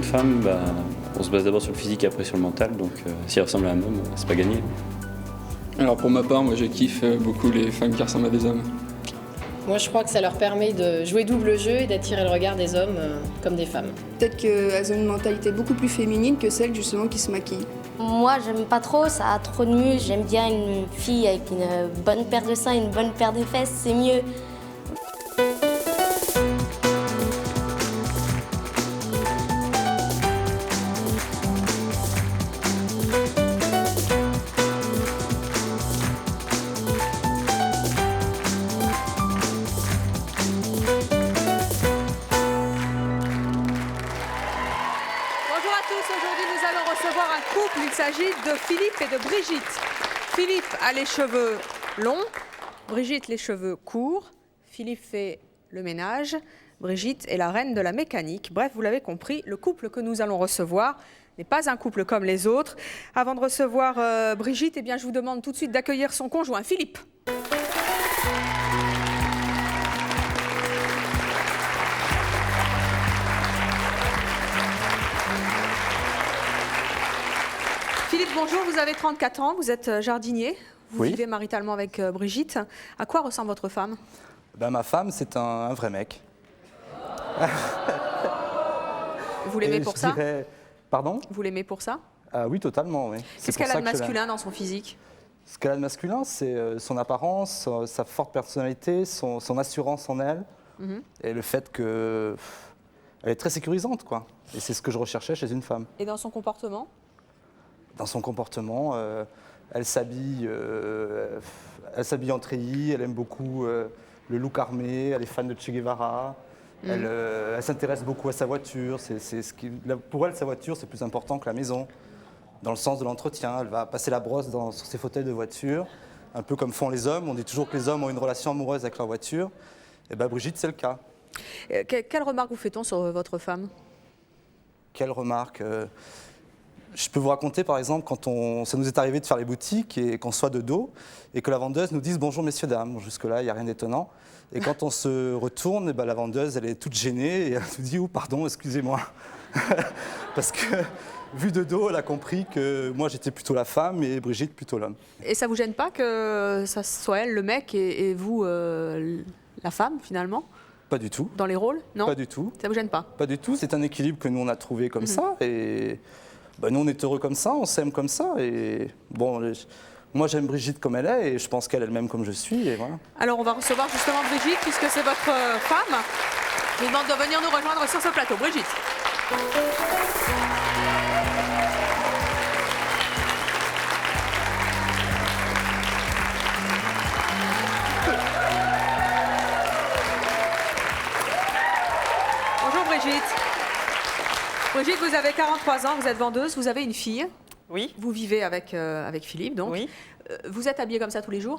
une femme, on se base d'abord sur le physique et après sur le mental, donc si elle ressemble à un homme, c'est pas gagné. Alors pour ma part, moi je kiffe beaucoup les femmes qui ressemblent à des hommes. Moi, je crois que ça leur permet de jouer double jeu et d'attirer le regard des hommes comme des femmes. Peut-être qu'elles ont une mentalité beaucoup plus féminine que celles justement qui se maquillent. Moi, j'aime pas trop, ça a trop de muscles. J'aime bien une fille avec une bonne paire de seins, une bonne paire de fesses, c'est mieux. Aujourd'hui, nous allons recevoir un couple. Il s'agit de Philippe et de Brigitte. Philippe a les cheveux longs, Brigitte les cheveux courts. Philippe fait le ménage, Brigitte est la reine de la mécanique. Bref, vous l'avez compris, le couple que nous allons recevoir n'est pas un couple comme les autres. Avant de recevoir Brigitte, eh bien, je vous demande tout de suite d'accueillir son conjoint, Philippe. Philippe, bonjour, vous avez 34 ans, vous êtes jardinier, vous vivez maritalement avec Brigitte. À quoi ressemble votre femme? Ma femme, c'est un vrai mec. Vous l'aimez pour ça? Pardon? Vous l'aimez pour ça? Oui, totalement, oui. Qu'est-ce qu'elle a de masculin dans son physique? Ce qu'elle a de masculin, c'est son apparence, sa forte personnalité, son assurance en elle, et le fait qu'elle est très sécurisante, quoi. Et c'est ce que je recherchais chez une femme. Et dans son comportement? Dans son comportement, elle s'habille en treillis, elle aime beaucoup le look armé, elle est fan de Che Guevara, elle s'intéresse beaucoup à sa voiture. Pour elle, sa voiture, c'est plus important que la maison. Dans le sens de l'entretien, elle va passer la brosse sur ses fauteuils de voiture, un peu comme font les hommes. On dit toujours que les hommes ont une relation amoureuse avec leur voiture. Et Brigitte, c'est le cas. Quelle remarque vous fait-on sur votre femme? Quelle remarque? Je peux vous raconter par exemple quand ça nous est arrivé de faire les boutiques et qu'on soit de dos et que la vendeuse nous dise bonjour messieurs dames. Jusque-là, il n'y a rien d'étonnant. Et quand on se retourne, la vendeuse, elle est toute gênée et elle nous dit oh pardon, excusez-moi. Parce que vu de dos, elle a compris que moi j'étais plutôt la femme et Brigitte plutôt l'homme. Et ça vous gêne pas que ça soit elle le mec et vous la femme finalement? Pas du tout. Dans les rôles? Non? Pas du tout. Ça vous gêne pas? Pas du tout. C'est un équilibre que nous on a trouvé comme ça et nous on est heureux comme ça, on s'aime comme ça et bon. Moi, j'aime Brigitte comme elle est et je pense qu'elle est elle-même comme je suis. Et voilà. Alors, on va recevoir justement Brigitte puisque c'est votre femme. Je vous demande de venir nous rejoindre sur ce plateau. Brigitte. Bonjour Brigitte. Brigitte, vous avez 43 ans, vous êtes vendeuse, vous avez une fille. Oui. Vous vivez avec Philippe, donc. Oui. Vous êtes habillée comme ça tous les jours?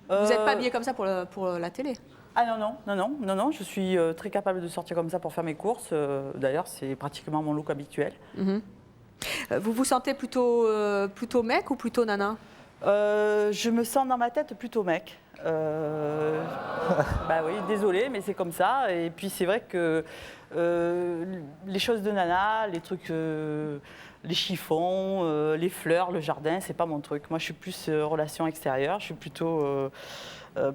Vous n'êtes pas habillée comme ça pour la télé? Ah non, je suis très capable de sortir comme ça pour faire mes courses. D'ailleurs, c'est pratiquement mon look habituel. Vous vous sentez plutôt mec ou plutôt nana? Je me sens dans ma tête plutôt mec. Oui, désolée, mais c'est comme ça. Et puis c'est vrai que les choses de nana, les trucs, les chiffons, les fleurs, le jardin, c'est pas mon truc. Moi, je suis plus relation extérieure. Je suis plutôt,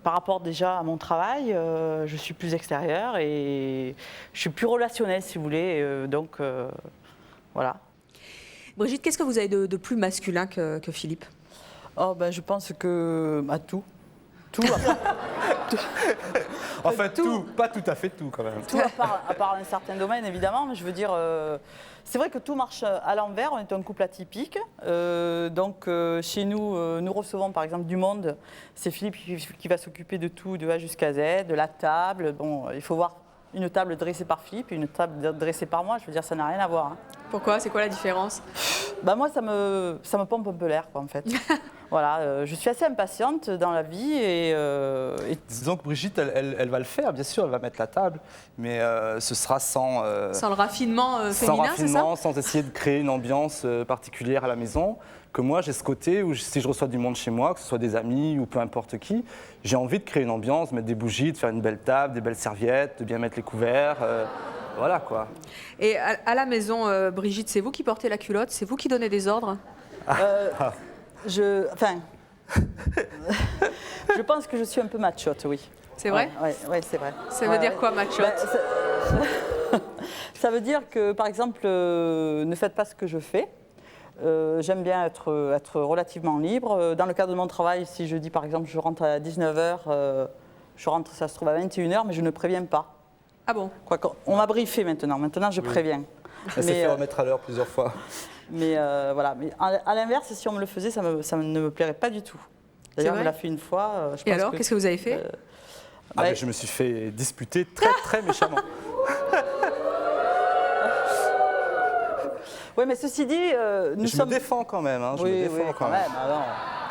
par rapport déjà à mon travail, je suis plus extérieure et je suis plus relationnelle, si vous voulez. Voilà. Brigitte, qu'est-ce que vous avez de plus masculin que Philippe? Je pense que tout. Tout. Enfin, tout, pas tout à fait tout quand même. Tout à part un certain domaine, évidemment, mais je veux dire, c'est vrai que tout marche à l'envers, on est un couple atypique. Chez nous, nous recevons par exemple du monde, c'est Philippe qui va s'occuper de tout, de A jusqu'à Z, de la table. Bon, il faut voir une table dressée par Philippe et une table dressée par moi, je veux dire, ça n'a rien à voir. Hein. Pourquoi? C'est quoi la différence? Moi, ça me pompe un peu l'air, quoi, en fait. Voilà, je suis assez impatiente dans la vie et Disons que Brigitte, elle va le faire, bien sûr, elle va mettre la table, mais ce sera sans le raffinement féminin, sans raffinement, c'est ça? sans essayer de créer une ambiance particulière à la maison. Que moi, j'ai ce côté où si je reçois du monde chez moi, que ce soit des amis ou peu importe qui, j'ai envie de créer une ambiance, mettre des bougies, de faire une belle table, des belles serviettes, de bien mettre les couverts. voilà quoi. Et à la maison, Brigitte, c'est vous qui portez la culotte? C'est vous qui donnez des ordres? Enfin, je pense que je suis un peu machotte, oui. C'est vrai? Oui, c'est vrai. Ça veut dire quoi, machotte? Ça veut dire que, par exemple, ne faites pas ce que je fais. J'aime bien être relativement libre. Dans le cadre de mon travail, si je dis, par exemple, je rentre à 19h, je rentre, ça se trouve, à 21h, mais je ne préviens pas. Ah bon? On m'a briefé maintenant. Maintenant, je préviens. Elle s'est fait remettre à l'heure plusieurs fois. Mais voilà. Mais à l'inverse, si on me le faisait, ça ne me plairait pas du tout. D'ailleurs, on me l'a fait une fois. Et alors, qu'est-ce que vous avez fait? Mais je me suis fait disputer très méchamment. Oui, mais ceci dit, me défends quand même. Hein, je me défends quand même.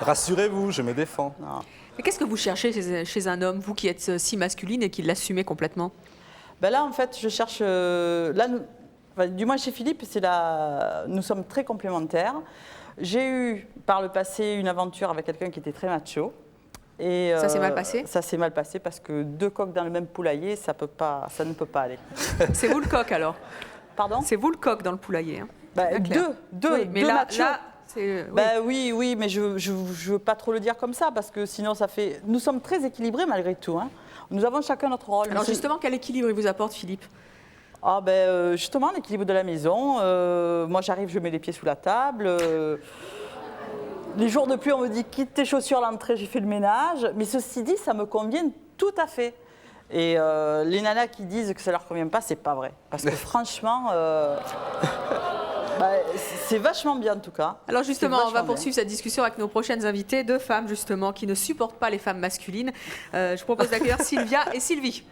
Rassurez-vous, je me défends. Non. Mais qu'est-ce que vous cherchez chez un homme, vous qui êtes si masculine et qui l'assumez complètement? Ben là, en fait, je cherche... du moins chez Philippe, nous sommes très complémentaires. J'ai eu, par le passé, une aventure avec quelqu'un qui était très macho. Et, ça s'est mal passé? Ça s'est mal passé parce que 2 coqs dans le même poulailler, ça ne peut pas aller. C'est vous le coq, alors? Pardon? C'est vous le coq dans le poulailler, hein? Deux mais là, machos. Oui, mais je ne veux pas trop le dire comme ça parce que sinon ça fait... Nous sommes très équilibrés malgré tout. Hein. Nous avons chacun notre rôle. Alors justement, quel équilibre il vous apporte, Philippe? Justement, l'équilibre de la maison. Moi, j'arrive, je mets les pieds sous la table. Les jours de pluie, on me dit quitte tes chaussures à l'entrée, j'ai fait le ménage. Mais ceci dit, ça me convient tout à fait. Et les nanas qui disent que ça leur convient pas, c'est pas vrai. Parce que franchement, c'est vachement bien en tout cas. Alors justement, on va poursuivre cette discussion avec nos prochaines invitées, 2 femmes justement qui ne supportent pas les femmes masculines. Je vous propose d'accueillir Sylvia et Sylvie.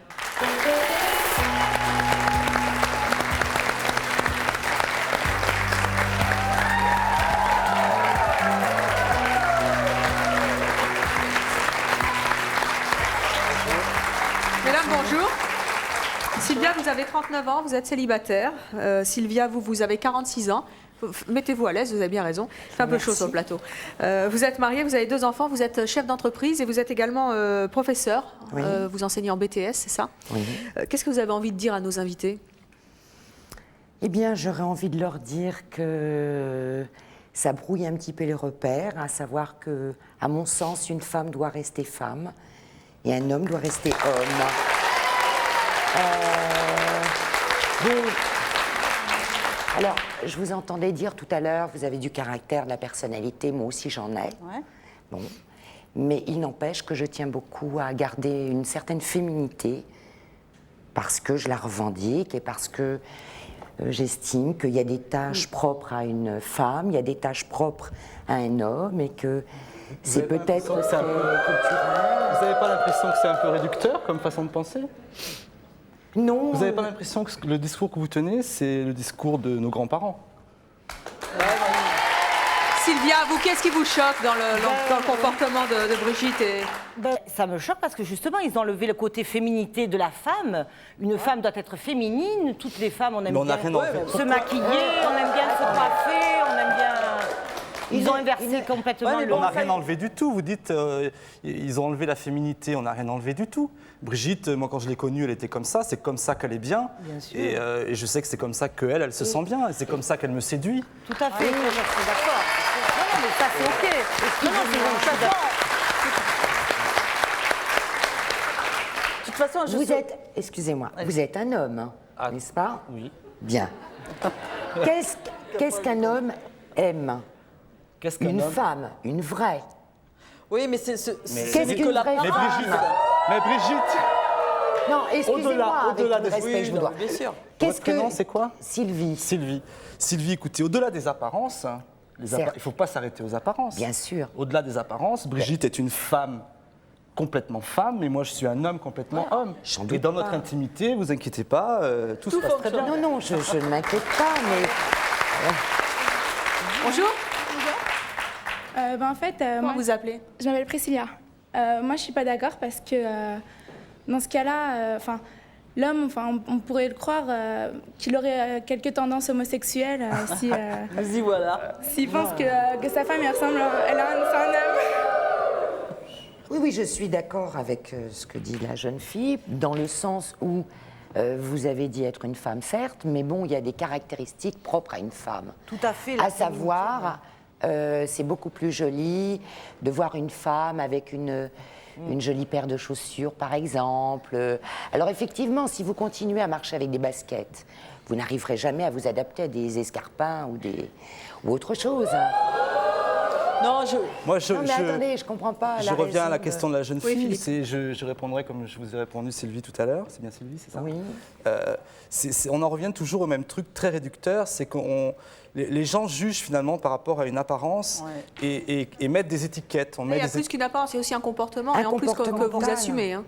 Mesdames, bonjour. Sylvia, vous avez 39 ans, vous êtes célibataire. Sylvia, vous avez 46 ans. Mettez-vous à l'aise, vous avez bien raison. C'est un peu chaud sur le plateau. Vous êtes mariée, vous avez 2 enfants, vous êtes chef d'entreprise et vous êtes également professeur. Oui. Vous enseignez en BTS, c'est ça? Oui. Qu'est-ce que vous avez envie de dire à nos invités? Eh bien, j'aurais envie de leur dire que ça brouille un petit peu les repères, à savoir que, à mon sens, une femme doit rester femme et un homme doit rester homme. Alors, je vous entendais dire tout à l'heure, vous avez du caractère, de la personnalité, moi aussi j'en ai. Ouais. Bon. Mais il n'empêche que je tiens beaucoup à garder une certaine féminité parce que je la revendique et parce que j'estime qu'il y a des tâches propres à une femme, il y a des tâches propres à un homme et que c'est peut-être culturel. Vous n'avez pas l'impression que c'est un peu réducteur comme façon de penser? Non. Vous n'avez pas l'impression que le discours que vous tenez, c'est le discours de nos grands-parents? Sylvia, vous, qu'est-ce qui vous choque dans le comportement de Brigitte Ça me choque parce que justement, ils ont enlevé le côté féminité de la femme. Une femme doit être féminine. Toutes les femmes, on aime bien se maquiller, on aime bien se coiffer, on aime bien... Ils ont inversé complètement On n'a rien enlevé du tout. Vous dites, ils ont enlevé la féminité, on n'a rien enlevé du tout. Brigitte, moi quand je l'ai connue, elle était comme ça, c'est comme ça qu'elle est bien. Bien sûr. Et je sais que c'est comme ça qu'elle se sent bien, et c'est comme ça qu'elle me séduit. Tout à fait, je suis d'accord. Non, mais ça c'est OK. Non, c'est bon, De toute façon, vous êtes, excusez-moi, vous êtes un homme, hein, n'est-ce pas? Oui. Bien. Qu'est-ce qu'un homme aime? Une femme, une vraie. Oui, mais c'est qu'est-ce qu'une vraie femme? Mais Brigitte. Non, excusez-moi, au-delà avec des le respect que je vous dois. Bien sûr. Qu'est-ce que c'est quoi? Sylvie. Sylvie, écoutez, au-delà des apparences, il ne faut pas s'arrêter aux apparences. Bien sûr. Au-delà des apparences, Brigitte est une femme complètement femme, et moi je suis un homme complètement homme. Et dans notre intimité, vous inquiétez pas, tout se passe très bien. Non, je ne m'inquiète pas, mais... Bonjour. En fait, Comment vous appelez? Je m'appelle Priscilla. Moi, je suis pas d'accord parce que dans ce cas-là, l'homme, on pourrait le croire qu'il aurait quelques tendances homosexuelles si. Vas-y, voilà. S'il pense que sa femme, elle a un homme. Oui, je suis d'accord avec ce que dit la jeune fille, dans le sens où Vous avez dit être une femme, certes, mais bon, il y a des caractéristiques propres à une femme. Tout à fait. À savoir, c'est beaucoup plus joli de voir une femme avec une jolie paire de chaussures, par exemple. Alors effectivement, si vous continuez à marcher avec des baskets, vous n'arriverez jamais à vous adapter à des escarpins ou autre chose. Non, mais attendez, je comprends pas. Je reviens à la question de la jeune fille. Philippe. Je répondrai comme je vous ai répondu, Sylvie, tout à l'heure. C'est bien Sylvie, c'est ça? Oui. On en revient toujours au même truc très réducteur, c'est que les gens jugent finalement par rapport à une apparence et mettent des étiquettes. Il y a plus qu'une apparence, c'est aussi un comportement, et en plus que vous assumez. Hein.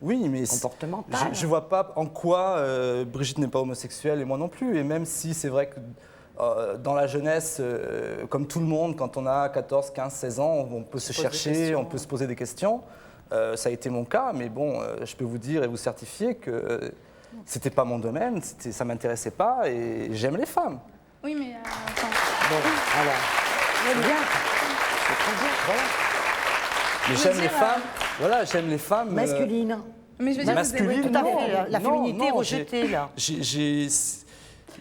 Oui, mais je ne vois pas en quoi Brigitte n'est pas homosexuelle et moi non plus. Et même si c'est vrai que dans la jeunesse, comme tout le monde, quand on a 14, 15, 16 ans, on peut se chercher, on peut se poser des questions. Ça a été mon cas, mais bon, je peux vous dire et vous certifier que c'était pas mon domaine, ça m'intéressait pas et j'aime les femmes. Oui, mais... Bon, alors, c'est bien. C'est très bien, voilà. Mais j'aime les femmes, voilà, j'aime les femmes... masculines. Mais je veux dire, masculines, tout à fait, la féminité rejetée, là.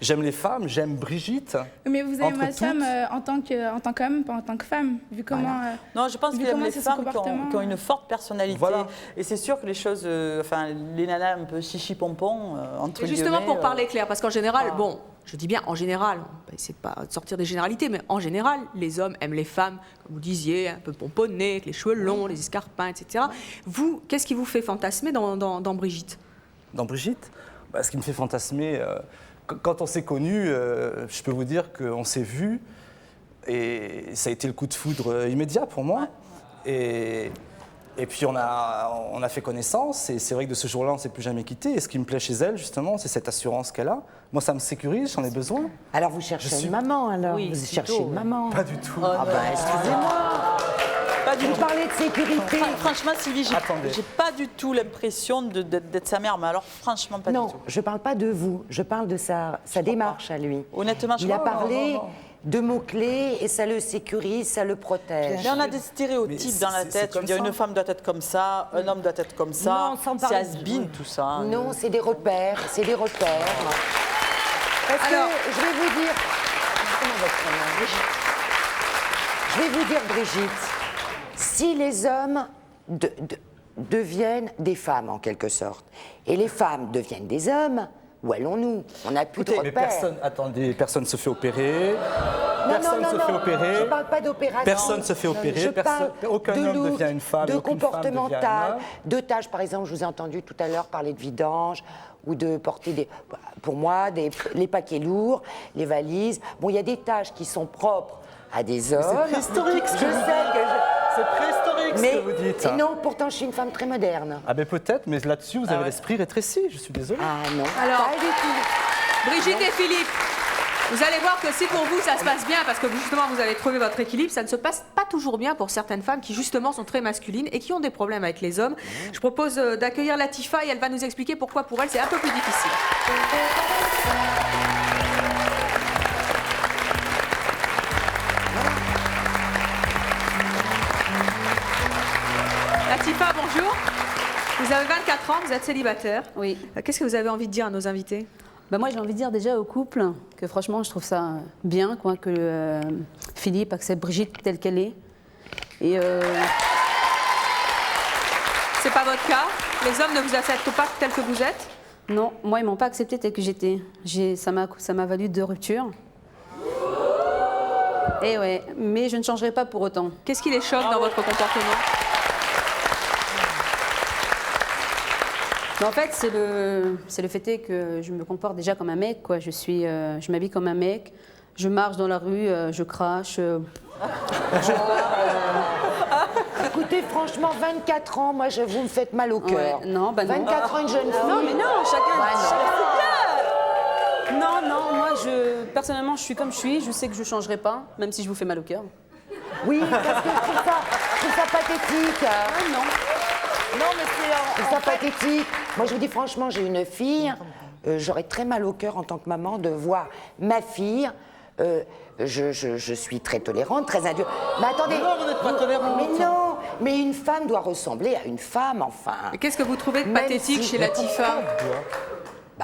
J'aime les femmes, j'aime Brigitte. Mais vous aimez ma femme en tant qu'homme, pas en tant que femme, vu comment... Non, je pense qu'il aime les femmes qui ont une forte personnalité. Voilà. Et c'est sûr que les choses, les nanas un peu chichi-pompon, entre guillemets... Justement, pour parler clair, parce qu'en général, bon, je dis bien en général, on va essayer de pas sortir des généralités, mais en général, les hommes aiment les femmes, comme vous disiez, un peu pomponnées, avec les cheveux longs, les escarpins, etc. Vous, qu'est-ce qui vous fait fantasmer dans Brigitte? Dans Brigitte, ce qui me fait fantasmer... Quand on s'est connus, je peux vous dire qu'on s'est vus et ça a été le coup de foudre immédiat pour moi. Et puis on a fait connaissance et c'est vrai que de ce jour-là, on ne s'est plus jamais quitté. Et ce qui me plaît chez elle, justement, c'est cette assurance qu'elle a. Moi, ça me sécurise, j'en ai besoin. Alors vous cherchez une maman, alors? Oui, vous cherchez une maman? Pas du tout. Excusez-moi. Vous parlez de sécurité. Franchement, Sylvie, j'ai pas du tout l'impression d'être sa mère, mais alors franchement pas du tout. Non, je parle pas de vous, je parle de sa démarche à lui. Honnêtement, il a parlé de mots-clés et ça le sécurise, ça le protège. Mais on a des stéréotypes dans la tête. Je veux dire, une femme doit être comme ça, un homme doit être comme ça. C'est has-been tout ça. Hein. Non, c'est des repères, c'est des repères. Parce que je vais vous dire... Comment votre nom? Je vais vous dire, Brigitte, si les hommes deviennent des femmes en quelque sorte, et les femmes deviennent des hommes, où allons-nous? On n'a plus de repères. Mais personne se fait opérer. Non, je ne parle pas d'opération. Personne se fait opérer. Aucun homme devient une femme. De comportemental, de tâches. Par exemple, je vous ai entendu tout à l'heure parler de vidange ou de porter pour moi, les paquets lourds, les valises. Bon, il y a des tâches qui sont propres à des hommes. C'est préhistorique. C'est préhistorique ce que vous dites. Et non, pourtant, je suis une femme très moderne. Ah ben peut-être, mais là-dessus, vous avez l'esprit rétréci. Je suis désolée. Ah non. Alors, pas du tout. Brigitte et Philippe, vous allez voir que si pour vous ça se passe bien, parce que justement vous avez trouvé votre équilibre, ça ne se passe pas toujours bien pour certaines femmes qui justement sont très masculines et qui ont des problèmes avec les hommes. Je propose d'accueillir Latifa et elle va nous expliquer pourquoi pour elle c'est un peu plus difficile. Latifa, bonjour. Vous avez 24 ans, vous êtes célibataire. Oui. Qu'est-ce que vous avez envie de dire à nos invités? Moi, j'ai envie de dire déjà au couple que franchement, je trouve ça bien que Philippe accepte Brigitte telle qu'elle est. Et c'est pas votre cas? Les hommes ne vous acceptent pas tel que vous êtes? Non, moi, ils m'ont pas accepté tel que j'étais. Ça m'a valu 2 ruptures. Et ouais, mais je ne changerai pas pour autant. Qu'est-ce qui les choque dans votre comportement? En fait, c'est le fait que je me comporte déjà comme un mec, quoi. Je m'habille comme un mec, je marche dans la rue, je crache, Écoutez, franchement, 24 ans, moi, vous me faites mal au cœur. Ouais, non, bah non. 24 ans, une jeune fille. Non, mais non, chacun. Non, moi, personnellement, je suis comme je suis, je sais que je ne changerai pas, même si je vous fais mal au cœur. Oui, parce que je trouve ça pathétique. Ah non. Non, mais c'est ça pathétique. Moi, je vous dis franchement, j'ai une fille. J'aurais très mal au cœur en tant que maman de voir ma fille. Je suis très tolérante, très indulgente. Mais attendez. Non, vous n'êtes pas tolérante. Mais non. Mais une femme doit ressembler à une femme, enfin. Qu'est-ce que vous trouvez de pathétique chez Latifa?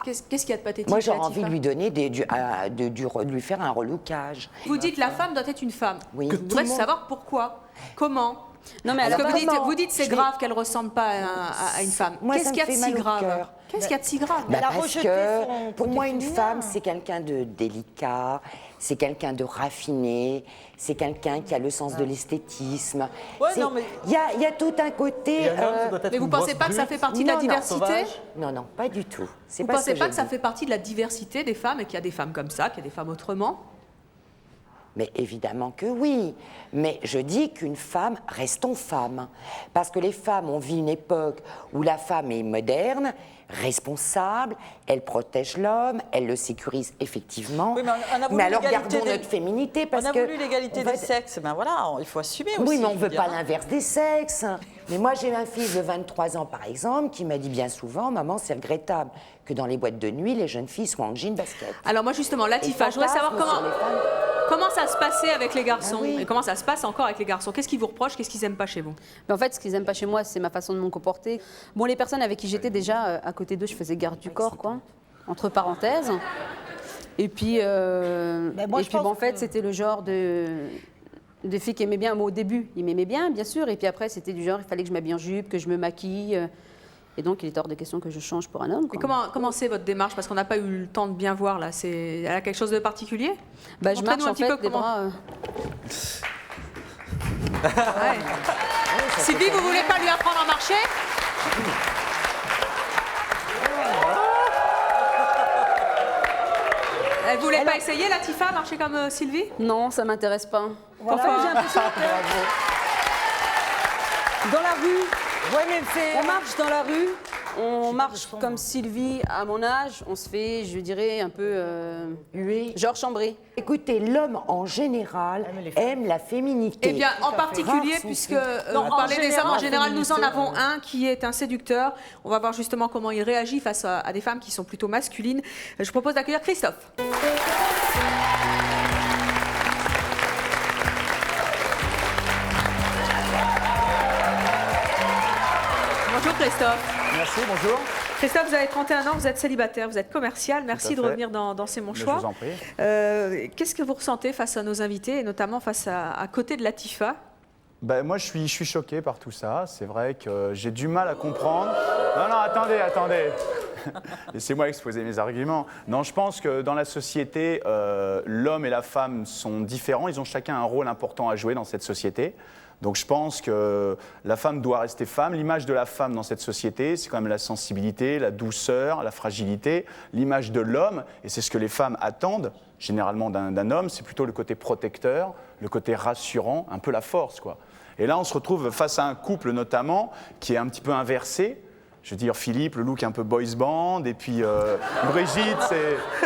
Qu'est-ce qu'il y a de pathétique? Moi, j'aurais envie de lui donner de lui faire un relookage. Vous dites la femme doit être une femme. Oui. Je voudrais savoir pourquoi, comment. Non, mais Parce que comment vous dites c'est grave qu'elle ne ressemble pas à une femme. Qu'est-ce qu'il y a de si grave? Qu'est-ce qu'il y a de si grave? Parce que pour moi, une femme, c'est quelqu'un de délicat, c'est quelqu'un de raffiné, c'est quelqu'un qui a le sens de l'esthétisme. Il y a tout un côté... Mais vous ne pensez pas que ça fait partie de la diversité? Non, non, pas du tout. Vous ne pensez pas que ça fait partie de la diversité des femmes et qu'il y a des femmes comme ça, qu'il y a des femmes autrement? Mais évidemment que oui. Mais je dis qu'une femme, restons femmes. Parce que les femmes ont vu une époque où la femme est moderne, responsable, elle protège l'homme, elle le sécurise effectivement. Oui, mais alors gardons notre féminité parce que... On a voulu l'égalité des sexes, ben voilà, il faut assumer aussi. Oui, mais on ne veut pas l'inverse des sexes. Mais moi, j'ai un fils de 23 ans, par exemple, qui m'a dit bien souvent, maman, c'est regrettable que dans les boîtes de nuit, les jeunes filles soient en jean basket. Alors moi, justement, Latifa, je voudrais savoir comment ça se passait avec les garçons et comment ça se passe encore avec les garçons. Qu'est-ce qu'ils vous reprochent? Qu'est-ce qu'ils n'aiment pas chez vous? Mais en fait, ce qu'ils n'aiment pas chez moi, c'est ma façon de me comporter. Bon, les personnes avec qui j'étais déjà, à côté d'eux, je faisais garde du corps, quoi, entre parenthèses. Et puis, en fait, c'était le genre de filles qui aimaient bien. Moi, au début, ils m'aimaient bien, bien sûr. Et puis après, c'était du genre, il fallait que je m'habille en jupe, que je me maquille. Et donc, il est hors de question que je change pour un homme. Et comment c'est votre démarche? Parce qu'on n'a pas eu le temps de bien voir, là. Elle a quelque chose de particulier? Je marche, en fait, les bras... Sylvie, vous voulez pas lui apprendre à marcher? Elle voulait pas essayer, Latifa, marcher comme Sylvie? Non, ça m'intéresse pas. Voilà. Enfin, j'ai l'impression que dans la rue, on marche dans la rue, on marche comme Sylvie à mon âge, on se fait, je dirais, un peu hué, genre chambré. Écoutez, l'homme en général aime la féminité. Eh bien, en particulier, puisque on parlait des hommes en général, nous en avons un qui est un séducteur. On va voir justement comment il réagit face à des femmes qui sont plutôt masculines. Je propose d'accueillir Christophe. Bonjour Christophe. Merci, bonjour. Christophe, vous avez 31 ans, vous êtes célibataire, vous êtes commercial. Merci de revenir dans C'est mon choix. Je vous en prie. Qu'est-ce que vous ressentez face à nos invités, et notamment face à côté de Latifa? Moi, je suis choqué par tout ça. C'est vrai que j'ai du mal à comprendre. Non, attendez. Laissez-moi exposer mes arguments. Non, je pense que dans la société, l'homme et la femme sont différents. Ils ont chacun un rôle important à jouer dans cette société. Donc je pense que la femme doit rester femme. L'image de la femme dans cette société, c'est quand même la sensibilité, la douceur, la fragilité. L'image de l'homme, et c'est ce que les femmes attendent généralement d'un homme, c'est plutôt le côté protecteur, le côté rassurant, un peu la force, quoi. Et là, on se retrouve face à un couple notamment qui est un petit peu inversé. Je veux dire, Philippe, le look un peu boys band, et puis Brigitte,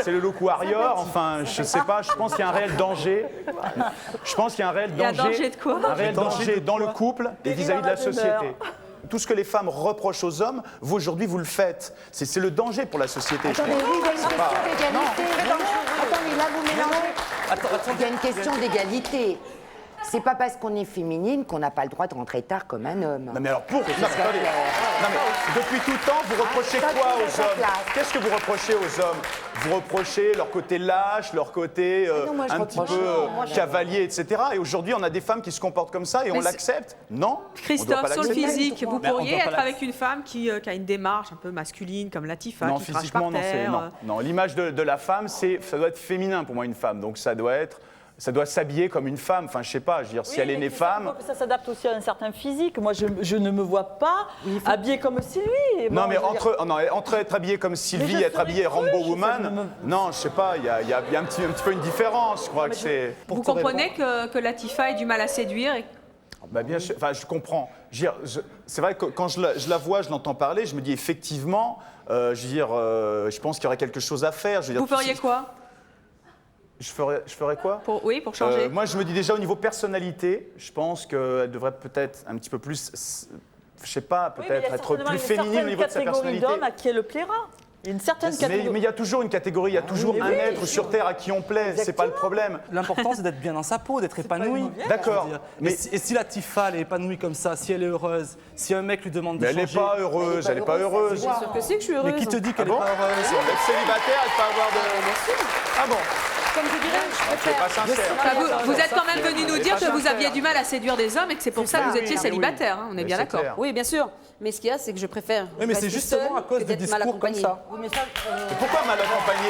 c'est le look warrior. Enfin, je sais pas, je pense qu'il y a un réel danger. Je pense qu'il y a un réel danger. Il y a un danger de quoi? Un réel danger dans le couple et vis-à-vis de la société. Tout ce que les femmes reprochent aux hommes, vous aujourd'hui, vous le faites. C'est le danger pour la société. Attendez, oui, il y a une question d'égalité. Attendez, là, vous mélangez. Il y a une question d'égalité. C'est pas parce qu'on est féminine qu'on n'a pas le droit de rentrer tard comme un homme. Non mais alors pourquoi? Depuis tout le temps, vous reprochez quoi aux hommes? Qu'est-ce que vous reprochez aux hommes? Vous reprochez leur côté lâche, leur côté un petit peu cavalier, etc. Et aujourd'hui, on a des femmes qui se comportent comme ça et on l'accepte? Non. Christophe, sur le physique, vous pourriez être avec une femme qui a une démarche un peu masculine comme Latifa, non, qui crache par terre. Non, l'image de la femme, ça doit être féminin pour moi, une femme. Donc ça doit s'habiller comme une femme. Enfin, je sais pas, je veux dire, si elle est née femme... Ça s'adapte aussi à un certain physique. Moi, je ne me vois pas habillée comme Sylvie. Non, mais entre être habillée comme Sylvie et être habillée Rambo Woman, non, je sais pas, il y a un petit peu une différence, je crois que c'est... Vous comprenez que Latifa ait du mal à séduire Bien sûr, enfin, je comprends. C'est vrai que quand je la vois, je l'entends parler, je me dis effectivement, je pense qu'il y aurait quelque chose à faire. Vous feriez quoi? Je ferais quoi? Pour changer. Moi, je me dis déjà au niveau personnalité, je pense qu'elle devrait peut-être un petit peu plus, je sais pas, peut-être être plus féminine au niveau de sa personnalité. Il y a certainement une catégorie d'hommes à qui elle plaira. Il y a une certaine Mais catégorie. il y a toujours une catégorie, il y a toujours un être sur Terre à qui on plaît, c'est pas le problème. L'important, c'est d'être bien dans sa peau, d'être épanoui. D'accord. Mais et si la Tifa, elle est épanouie comme ça, si elle est heureuse, si un mec lui demande de Mais elle n'est changer... pas heureuse, elle n'est pas heureuse. Bien sûr que si que je suis heureuse. Mais qui te dit qu'elle Ah n'est bon pas heureuse? Si on est célibataire, elle peut avoir de... Ah bon? Comme je dirais, je Tu n'es pas sincère. Vous êtes quand même venu nous dire que vous aviez du mal à séduire des hommes et que c'est pour ça que vous étiez célibataire. On est bien d'accord. Oui, bien sûr. Mais ce qu'il y a, c'est que je préfère. Oui, mais c'est rester justement seule à cause que de d'être mal discours comme accompagnée. ça. Oui, mais ça, Et pourquoi mal accompagné?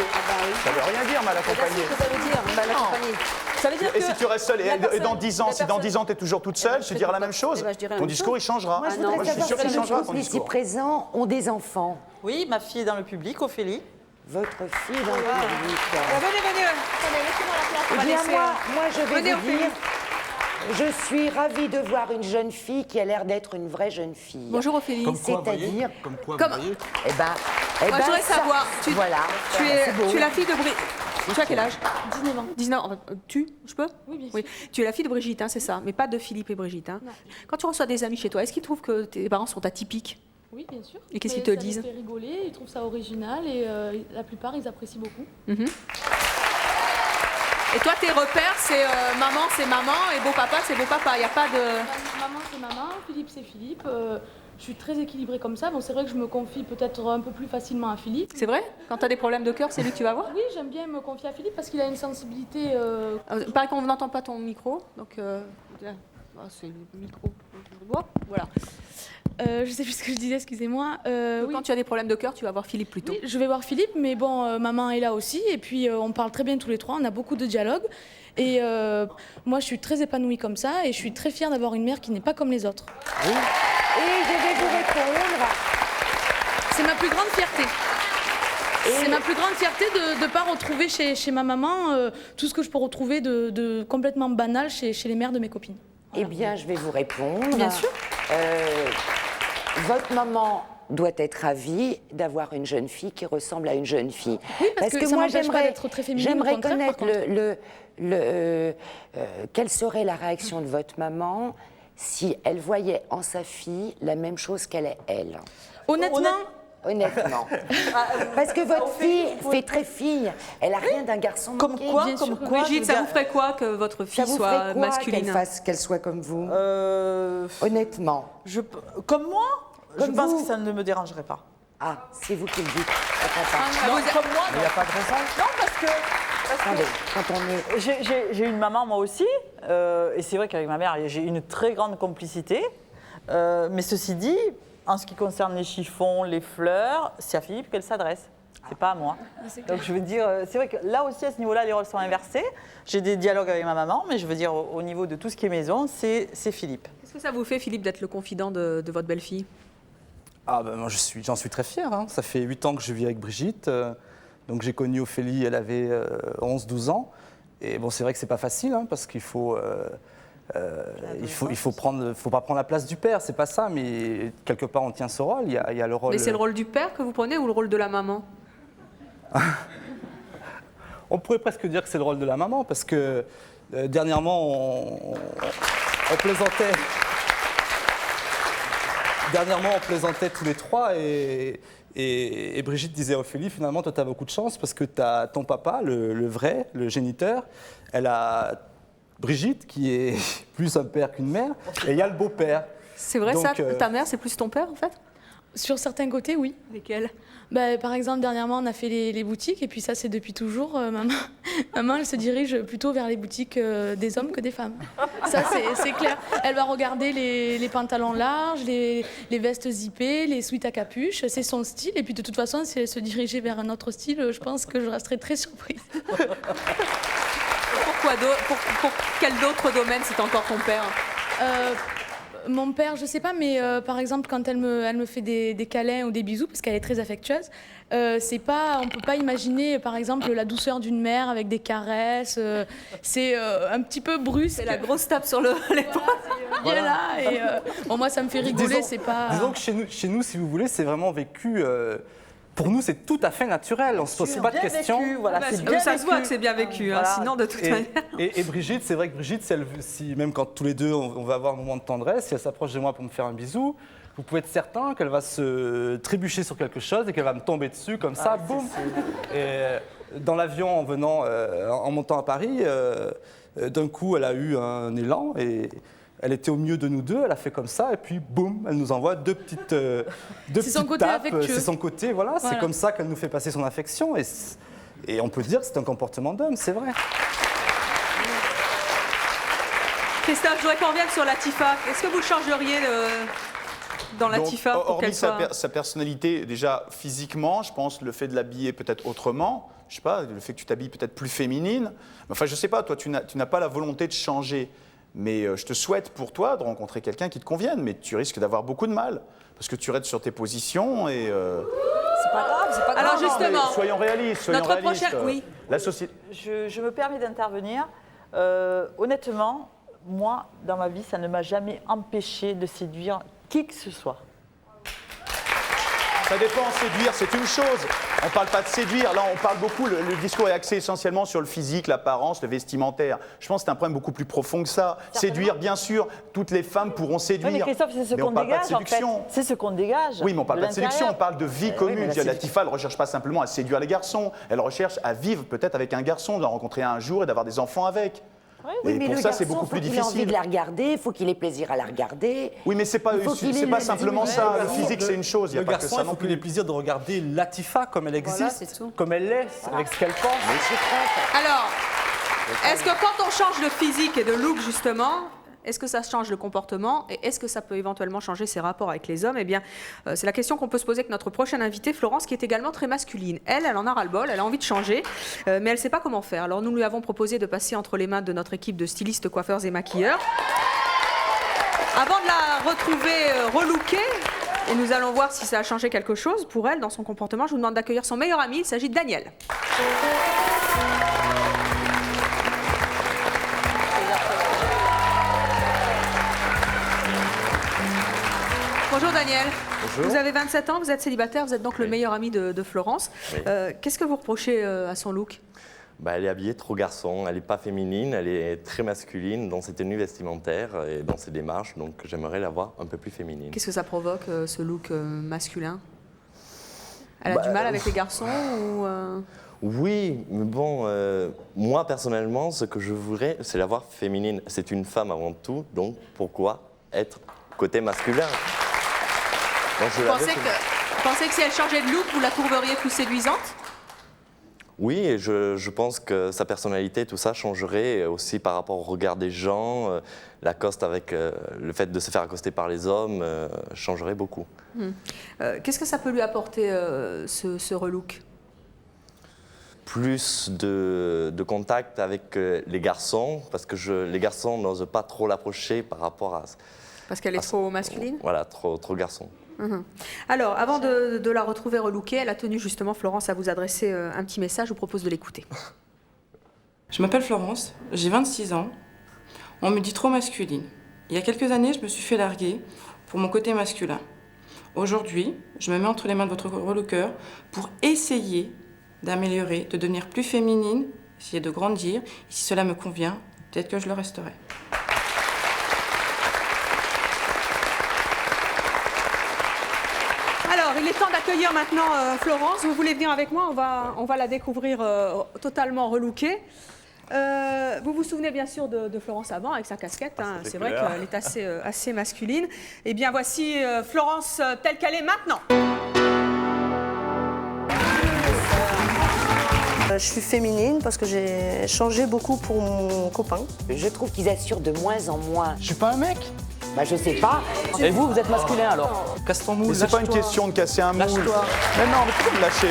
Ça veut rien dire, mal accompagné. C'est ce que ça veut dire, mal accompagné. Ça veut dire Et que si tu restes seule, la et personne- dans 10 ans, la si dans personne- 10 ans tu es toujours toute seule, tu diras la même chose. Eh ben, je dirai la Ton même discours, il chose. changera. Moi, je non, voudrais je suis savoir sûr si qu'il les changera ton couples ici discours. présents ont des enfants. Oui, ma fille est dans le public, Ophélie. Votre fille dans le public. Venez. Eh bien, moi, je vais Venez, vous dire, je suis ravie de voir une jeune fille qui a l'air d'être une vraie jeune fille. Bonjour Ophélie. C'est-à-dire, Comme quoi, Comme- vous voyez? eh ben, Moi, je voudrais ça- savoir, voilà. tu C'est es la fille de Brigitte. Tu as quel âge? 19 ans. 19 ans. Je peux? Oui, bien sûr. Oui. Tu es la fille de Brigitte, hein, c'est ça, mais pas de Philippe et Brigitte. Hein. Quand tu reçois des amis chez toi, est-ce qu'ils trouvent que tes parents sont atypiques? Oui, bien sûr. Et qu'est-ce Mais qu'ils te ça disent? les fait rigoler, ils trouvent ça original et la plupart, ils apprécient beaucoup. Mhm. Et toi, tes repères, c'est maman, et beau-papa, c'est beau-papa. Il n'y a pas de... Maman, c'est maman, Philippe, c'est Philippe. Je suis très équilibrée comme ça. Bon, c'est vrai que je me confie peut-être un peu plus facilement à Philippe. C'est vrai? Quand tu as des problèmes de cœur, c'est lui que tu vas voir? Oui, j'aime bien me confier à Philippe parce qu'il a une sensibilité... Il paraît qu'on n'entend pas ton micro, donc là, c'est le micro. Voilà. je sais plus ce que je disais, excusez-moi. Donc, quand tu as des problèmes de cœur, tu vas voir Philippe plutôt. Oui, je vais voir Philippe, mais bon, maman est là aussi. Et puis, on parle très bien tous les trois, on a beaucoup de dialogue. Et moi, je suis très épanouie comme ça et je suis très fière d'avoir une mère qui n'est pas comme les autres. Oui. Et je vais vous répondre. C'est ma plus grande fierté. C'est ma plus grande fierté de ne pas retrouver chez ma maman tout ce que je peux retrouver de complètement banal chez les mères de mes copines. Eh bien, je vais vous répondre. Bien sûr. Votre maman doit être ravie d'avoir une jeune fille qui ressemble à une jeune fille. Oui, parce que ça moi, m'empêche pas d'être très féminine, au j'aimerais contraire, connaître quelle serait la réaction de votre maman si elle voyait en sa fille la même chose qu'elle est elle. Honnêtement. Parce que votre fille fait très fille. Elle a rien d'un garçon Comme manqué. quoi, Bien sûr. Brigitte, ça vous ferait quoi que votre fille Ça vous soit ferait quoi masculine? qu'elle soit comme vous Honnêtement. Comme moi, je Comme pense vous. que ça ne me dérangerait pas. Ah, c'est vous qui le dites. Non, comme moi, Il n'y a pas de raison. non, parce que Attendez, quand on est... j'ai une maman moi aussi, et c'est vrai qu'avec ma mère, j'ai une très grande complicité. Mais ceci dit, en ce qui concerne les chiffons, les fleurs, c'est à Philippe qu'elle s'adresse. C'est pas à moi. Donc je veux dire, c'est vrai que là aussi, à ce niveau-là, les rôles sont inversés. J'ai des dialogues avec ma maman, mais je veux dire, au niveau de tout ce qui est maison, c'est Philippe. Qu'est-ce que ça vous fait, Philippe, d'être le confident de votre belle-fille? Ah ben moi j'en suis très fier. Hein. Ça fait 8 ans que je vis avec Brigitte. Donc j'ai connu Ophélie, elle avait 11-12 ans. Et bon, c'est vrai que c'est pas facile hein, parce qu'il faut... il faut pas prendre la place du père, c'est pas ça, mais quelque part on tient ce rôle. Il y a le rôle. Mais c'est le rôle du père que vous prenez ou le rôle de la maman? On pourrait presque dire que c'est le rôle de la maman parce que dernièrement on plaisantait. Dernièrement, on plaisantait tous les trois et Brigitte disait à Ophélie, finalement, toi, tu as beaucoup de chance parce que tu as ton papa, le vrai, le géniteur. Elle a Brigitte, qui est plus un père qu'une mère, et il y a le beau-père. C'est vrai, donc, ça? Ta mère, c'est plus ton père, en fait? Sur certains côtés, oui. Lesquels? Par exemple, dernièrement, on a fait les boutiques, et puis ça, c'est depuis toujours. Maman, elle se dirige plutôt vers les boutiques des hommes que des femmes. Ça, c'est clair. Elle va regarder les pantalons larges, les vestes zippées, les sweats à capuche. C'est son style. Et puis, de toute façon, si elle se dirigeait vers un autre style, je pense que je resterais très surprise. Pour quel autre domaine c'est encore ton père? Mon père, je sais pas, mais par exemple, quand elle me fait des câlins ou des bisous, parce qu'elle est très affectueuse, on peut pas imaginer, par exemple, la douceur d'une mère avec des caresses. C'est un petit peu brusque. C'est la grosse tape sur l'épaule. Voilà. Là, et bon, moi, ça me fait rigoler. C'est pas. Disons que chez nous, si vous voulez, c'est vraiment vécu. Pour nous, c'est tout à fait naturel. On ne se pose pas de questions. Vécu, voilà, ça se voit que c'est bien vécu, voilà. Sinon, de toute manière. Et Brigitte, c'est vrai que Brigitte, si même quand tous les deux, on va avoir un moment de tendresse, si elle s'approche de moi pour me faire un bisou, vous pouvez être certain qu'elle va se trébucher sur quelque chose et qu'elle va me tomber dessus comme ça, boum. Et dans l'avion en montant à Paris, d'un coup, elle a eu un élan et elle était au milieu de nous deux, elle a fait comme ça et puis boum, elle nous envoie deux petites tapes. C'est son côté, voilà. C'est comme ça qu'elle nous fait passer son affection et on peut dire que c'est un comportement d'homme, c'est vrai. Christophe, je voudrais qu'on revienne sur Latifa. Est-ce que vous le changeriez dans Latifa pour qu'elle soit... sa personnalité, déjà physiquement, je pense le fait de l'habiller peut-être autrement, je sais pas, le fait que tu t'habilles peut-être plus féminine. Enfin, je sais pas, toi, tu n'as pas la volonté de changer. Mais je te souhaite pour toi de rencontrer quelqu'un qui te convienne, mais tu risques d'avoir beaucoup de mal, parce que tu restes sur tes positions et... C'est pas grave, c'est pas grave. Alors justement, soyons réalistes, notre prochaine... Oui. La société... je me permets d'intervenir. Honnêtement, moi, dans ma vie, ça ne m'a jamais empêché de séduire qui que ce soit. Ça dépend, séduire, c'est une chose. On ne parle pas de séduire. Là, on parle beaucoup, le discours est axé essentiellement sur le physique, l'apparence, le vestimentaire. Je pense que c'est un problème beaucoup plus profond que ça. Certainement. Séduire, bien sûr, toutes les femmes pourront séduire. Oui, mais Christophe, c'est ce qu'on dégage, en fait. C'est ce qu'on dégage. Oui, mais on ne parle pas de séduction, on parle de vie commune. Oui, Latifa, elle ne recherche pas simplement à séduire les garçons. Elle recherche à vivre peut-être avec un garçon, de le rencontrer un jour et d'avoir des enfants avec. Oui, et mais pour ça, c'est beaucoup plus difficile. Il a envie de la regarder, il faut qu'il ait plaisir à la regarder. Oui, mais c'est pas simplement ça. Le physique, c'est une chose. Le garçon, il faut qu'il ait plaisir de regarder Latifa comme elle existe, comme elle est, avec ce qu'elle pense. Alors, est-ce que quand on change de physique et de look, justement, est-ce que ça change le comportement et est-ce que ça peut éventuellement changer ses rapports avec les hommes? Eh bien, c'est la question qu'on peut se poser avec notre prochaine invitée, Florence, qui est également très masculine. Elle en a ras-le-bol, elle a envie de changer, mais elle ne sait pas comment faire. Alors nous lui avons proposé de passer entre les mains de notre équipe de stylistes, coiffeurs et maquilleurs. Avant de la retrouver relookée, et nous allons voir si ça a changé quelque chose pour elle dans son comportement, je vous demande d'accueillir son meilleur ami, il s'agit de Daniel. Bonjour Daniel. Bonjour. Vous avez 27 ans, vous êtes célibataire, vous êtes donc le meilleur ami de Florence. Oui. Qu'est-ce que vous reprochez à son look? Elle est habillée trop garçon, elle n'est pas féminine, elle est très masculine dans ses tenues vestimentaires et dans ses démarches, donc j'aimerais la voir un peu plus féminine. Qu'est-ce que ça provoque, ce look masculin? Elle a du mal avec les garçons ou Oui, mais bon, moi personnellement, ce que je voudrais, c'est la voir féminine. C'est une femme avant tout, donc pourquoi être côté masculin? Vous pensez que si elle changeait de look, vous la trouveriez plus séduisante? Oui, et je pense que sa personnalité, tout ça changerait aussi par rapport au regard des gens. L'accoste avec le fait de se faire accoster par les hommes changerait beaucoup. Qu'est-ce que ça peut lui apporter, ce relook? Plus de contact avec les garçons, parce que les garçons n'osent pas trop l'approcher par rapport à... Parce qu'elle est trop masculine? Voilà, trop garçon. Alors, avant de la retrouver relookée, elle a tenu justement, Florence, à vous adresser un petit message. Je vous propose de l'écouter. Je m'appelle Florence, j'ai 26 ans. On me dit trop masculine. Il y a quelques années, je me suis fait larguer pour mon côté masculin. Aujourd'hui, je me mets entre les mains de votre relooker pour essayer d'améliorer, de devenir plus féminine, essayer de grandir. Et si cela me convient, peut-être que je le resterai. Alors, il est temps d'accueillir maintenant Florence. Vous voulez venir avec moi? On va la découvrir totalement relookée. Vous vous souvenez bien sûr de Florence avant, avec sa casquette. C'est vrai qu'elle est assez masculine. Eh bien, voici Florence telle qu'elle est maintenant. Je suis féminine parce que j'ai changé beaucoup pour mon copain. Je trouve qu'ils assurent de moins en moins. Je suis pas un mec? Bah je sais pas. Et vous êtes masculin alors? Casse ton moule. Mais c'est pas une question de casser un moule. Lâche-toi. Mais non, mais pourquoi me lâcher?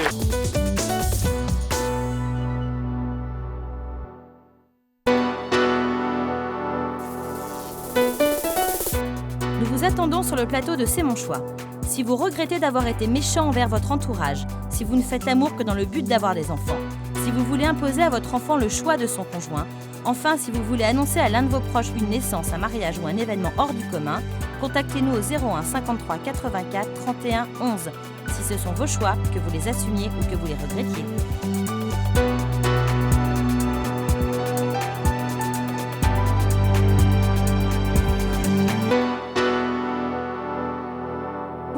Nous vous attendons sur le plateau de C'est mon choix. Si vous regrettez d'avoir été méchant envers votre entourage, si vous ne faites l'amour que dans le but d'avoir des enfants, si vous voulez imposer à votre enfant le choix de son conjoint, enfin si vous voulez annoncer à l'un de vos proches une naissance, un mariage ou un événement hors du commun, contactez-nous au 01 53 84 31 11, si ce sont vos choix, que vous les assumiez ou que vous les regrettiez.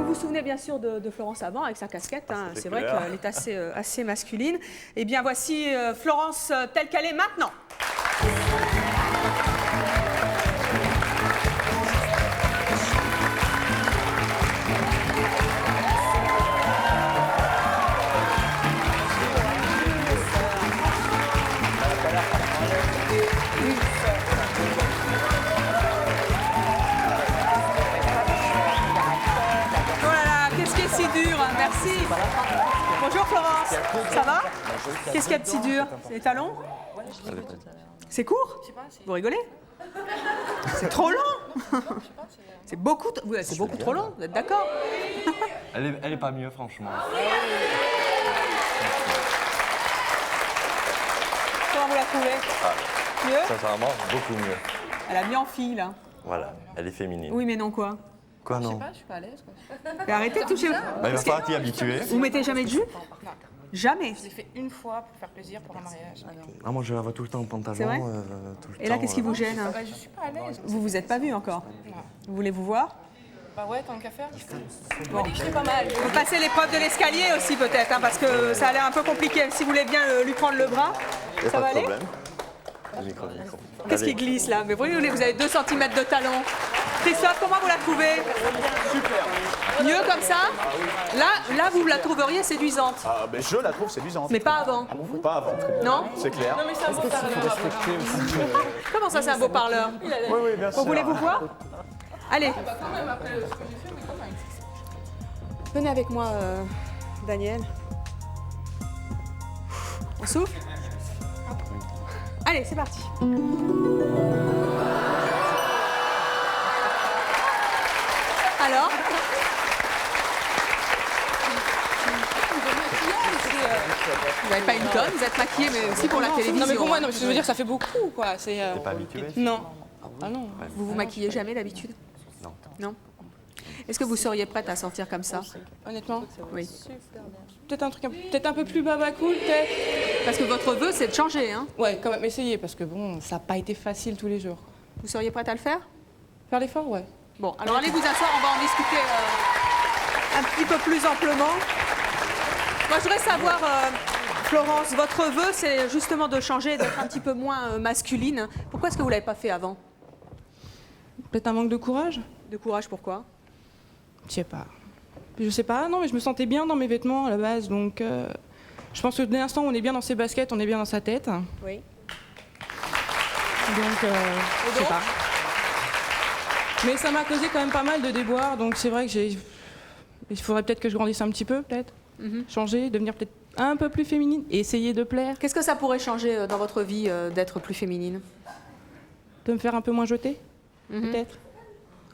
vous vous souvenez bien sûr de Florence avant, avec sa casquette. Hein. C'est vrai qu'elle est assez masculine. Eh bien, voici Florence telle qu'elle est maintenant. Merci. Bonjour Florence, ça va? Qu'est-ce qu'il y a de si dur? C'est les talons? C'est court? Vous rigolez? C'est trop long. C'est beaucoup trop long, vous êtes d'accord? Elle est pas mieux, franchement. Comment vous la trouvez? Mieux? Sincèrement, beaucoup mieux. Elle a mis en fille, là. Voilà, elle est féminine. Oui, mais non quoi? Quoi, non? Je suis pas à l'aise, quoi. Mais arrêtez de toucher. Il va falloir t'y habituer. Vous mettez jamais de jupe? Non. Jamais? Je l'ai fait une fois pour faire plaisir pour un mariage. Ah, moi, je la vois tout le temps en pantalon. C'est vrai tout le Et là, temps, qu'est-ce qui vous gêne? Je suis pas à l'aise. Vous vous êtes pas vu encore? Non. Vous voulez vous voir? Bah ouais, tant qu'à faire. Bon. J'étais pas mal. Vous passez l'épreuve de l'escalier aussi peut-être, hein, parce que ça a l'air un peu compliqué. Si vous voulez bien lui prendre le bras, ça va aller? Qu'est-ce qui glisse là? Mais vous avez 2 cm de talon. Christophe, comment vous la trouvez? Super. Mieux comme ça? Là, vous la trouveriez séduisante. Ah, ben je la trouve séduisante. Mais pas avant. Pas avant. Non? C'est clair. Non, mais c'est un beau parleur. Comment ça, c'est un beau parleur? Oui, bien sûr. Vous voulez vous voir? Allez. Venez avec moi, Daniel. On souffle? Allez, c'est parti. Alors? Vous n'avez pas une tonne, vous êtes maquillée, mais aussi pour la télévision. Non, mais pour moi, non, je veux dire, ça fait beaucoup, quoi. T'es pas habituée? Non. Ah non. Vous vous maquillez jamais d'habitude? Non. Non? Est-ce que vous seriez prête à sortir comme ça? Honnêtement? Oui. Peut-être un truc peut-être un peu plus baba cool, peut-être. Parce que votre vœu, c'est de changer, hein? Ouais, quand même essayer, parce que bon, ça n'a pas été facile tous les jours. Vous seriez prête à le faire? Faire l'effort, ouais. Bon, alors allez vous asseoir, on va en discuter un petit peu plus amplement. Moi, je voudrais savoir, Florence, votre vœu, c'est justement de changer, d'être un petit peu moins masculine. Pourquoi est-ce que vous ne l'avez pas fait avant? Peut-être un manque de courage? De courage, pourquoi? Je sais pas. Je sais pas, non, mais je me sentais bien dans mes vêtements à la base, donc je pense que dès l'instant où on est bien dans ses baskets, on est bien dans sa tête. Oui. Donc, je sais pas. Mais ça m'a causé quand même pas mal de déboires, donc c'est vrai que il faudrait peut-être que je grandisse un petit peu, peut-être. Changer, devenir peut-être un peu plus féminine et essayer de plaire. Qu'est-ce que ça pourrait changer dans votre vie d'être plus féminine? De me faire un peu moins jeter, peut-être,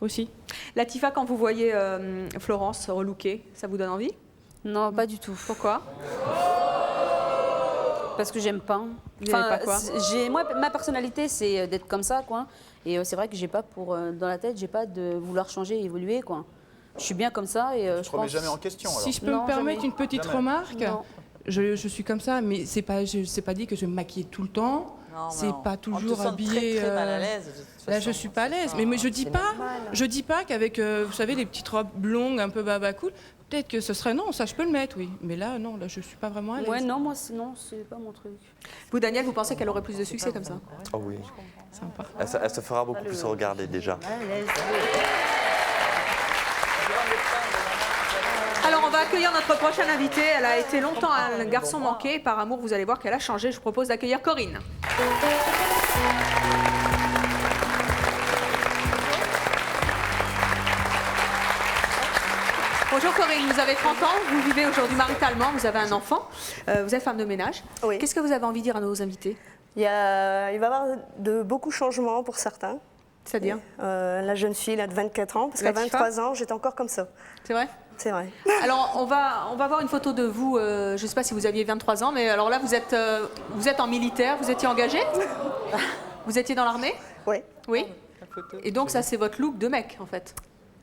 aussi. Latifa, quand vous voyez Florence relookée, ça vous donne envie? Non, pas du tout. Pourquoi? Parce que j'aime pas. Vous n'aimez pas quoi? Moi, ma personnalité, c'est d'être comme ça, quoi. Et c'est vrai que j'ai pas dans la tête, j'ai pas de vouloir changer, évoluer, quoi. Je suis bien comme ça et je remets jamais en question. Alors. Si je peux me permettre une petite remarque, je suis comme ça, mais c'est pas dit que je vais me maquiller tout le temps. C'est pas toujours habillée. Très mal à l'aise. Là, je suis pas à l'aise. Mais je dis pas qu'avec, vous savez, les petites robes longues, un peu baba cool, peut-être que ce serait non, ça je peux le mettre, oui. Mais là, non, là, je suis pas vraiment à l'aise. Ouais, non, moi, non, c'est pas mon truc. Vous, Daniel, vous pensez qu'elle aurait plus de succès comme ça? Oh oui. Sympa. Elle se fera beaucoup plus regarder déjà. Alors, on va accueillir notre prochaine invitée. Elle a été longtemps un garçon manqué. Par amour, vous allez voir qu'elle a changé. Je vous propose d'accueillir Corinne. Bonjour Corinne, vous avez 30 ans, vous vivez aujourd'hui maritalement, vous avez un enfant, vous êtes femme de ménage. Oui. Qu'est-ce que vous avez envie de dire à nos invités? Il va y avoir beaucoup de changements pour certains. C'est-à-dire la jeune fille là, de 24 ans, parce qu'à 23 ans, j'étais encore comme ça. C'est vrai? C'est vrai. Alors, on va voir une photo de vous, je ne sais pas si vous aviez 23 ans, mais alors là, vous êtes en militaire, vous étiez engagé? Vous étiez dans l'armée? Oui. Oui. Et donc, ça, c'est votre look de mec, en fait?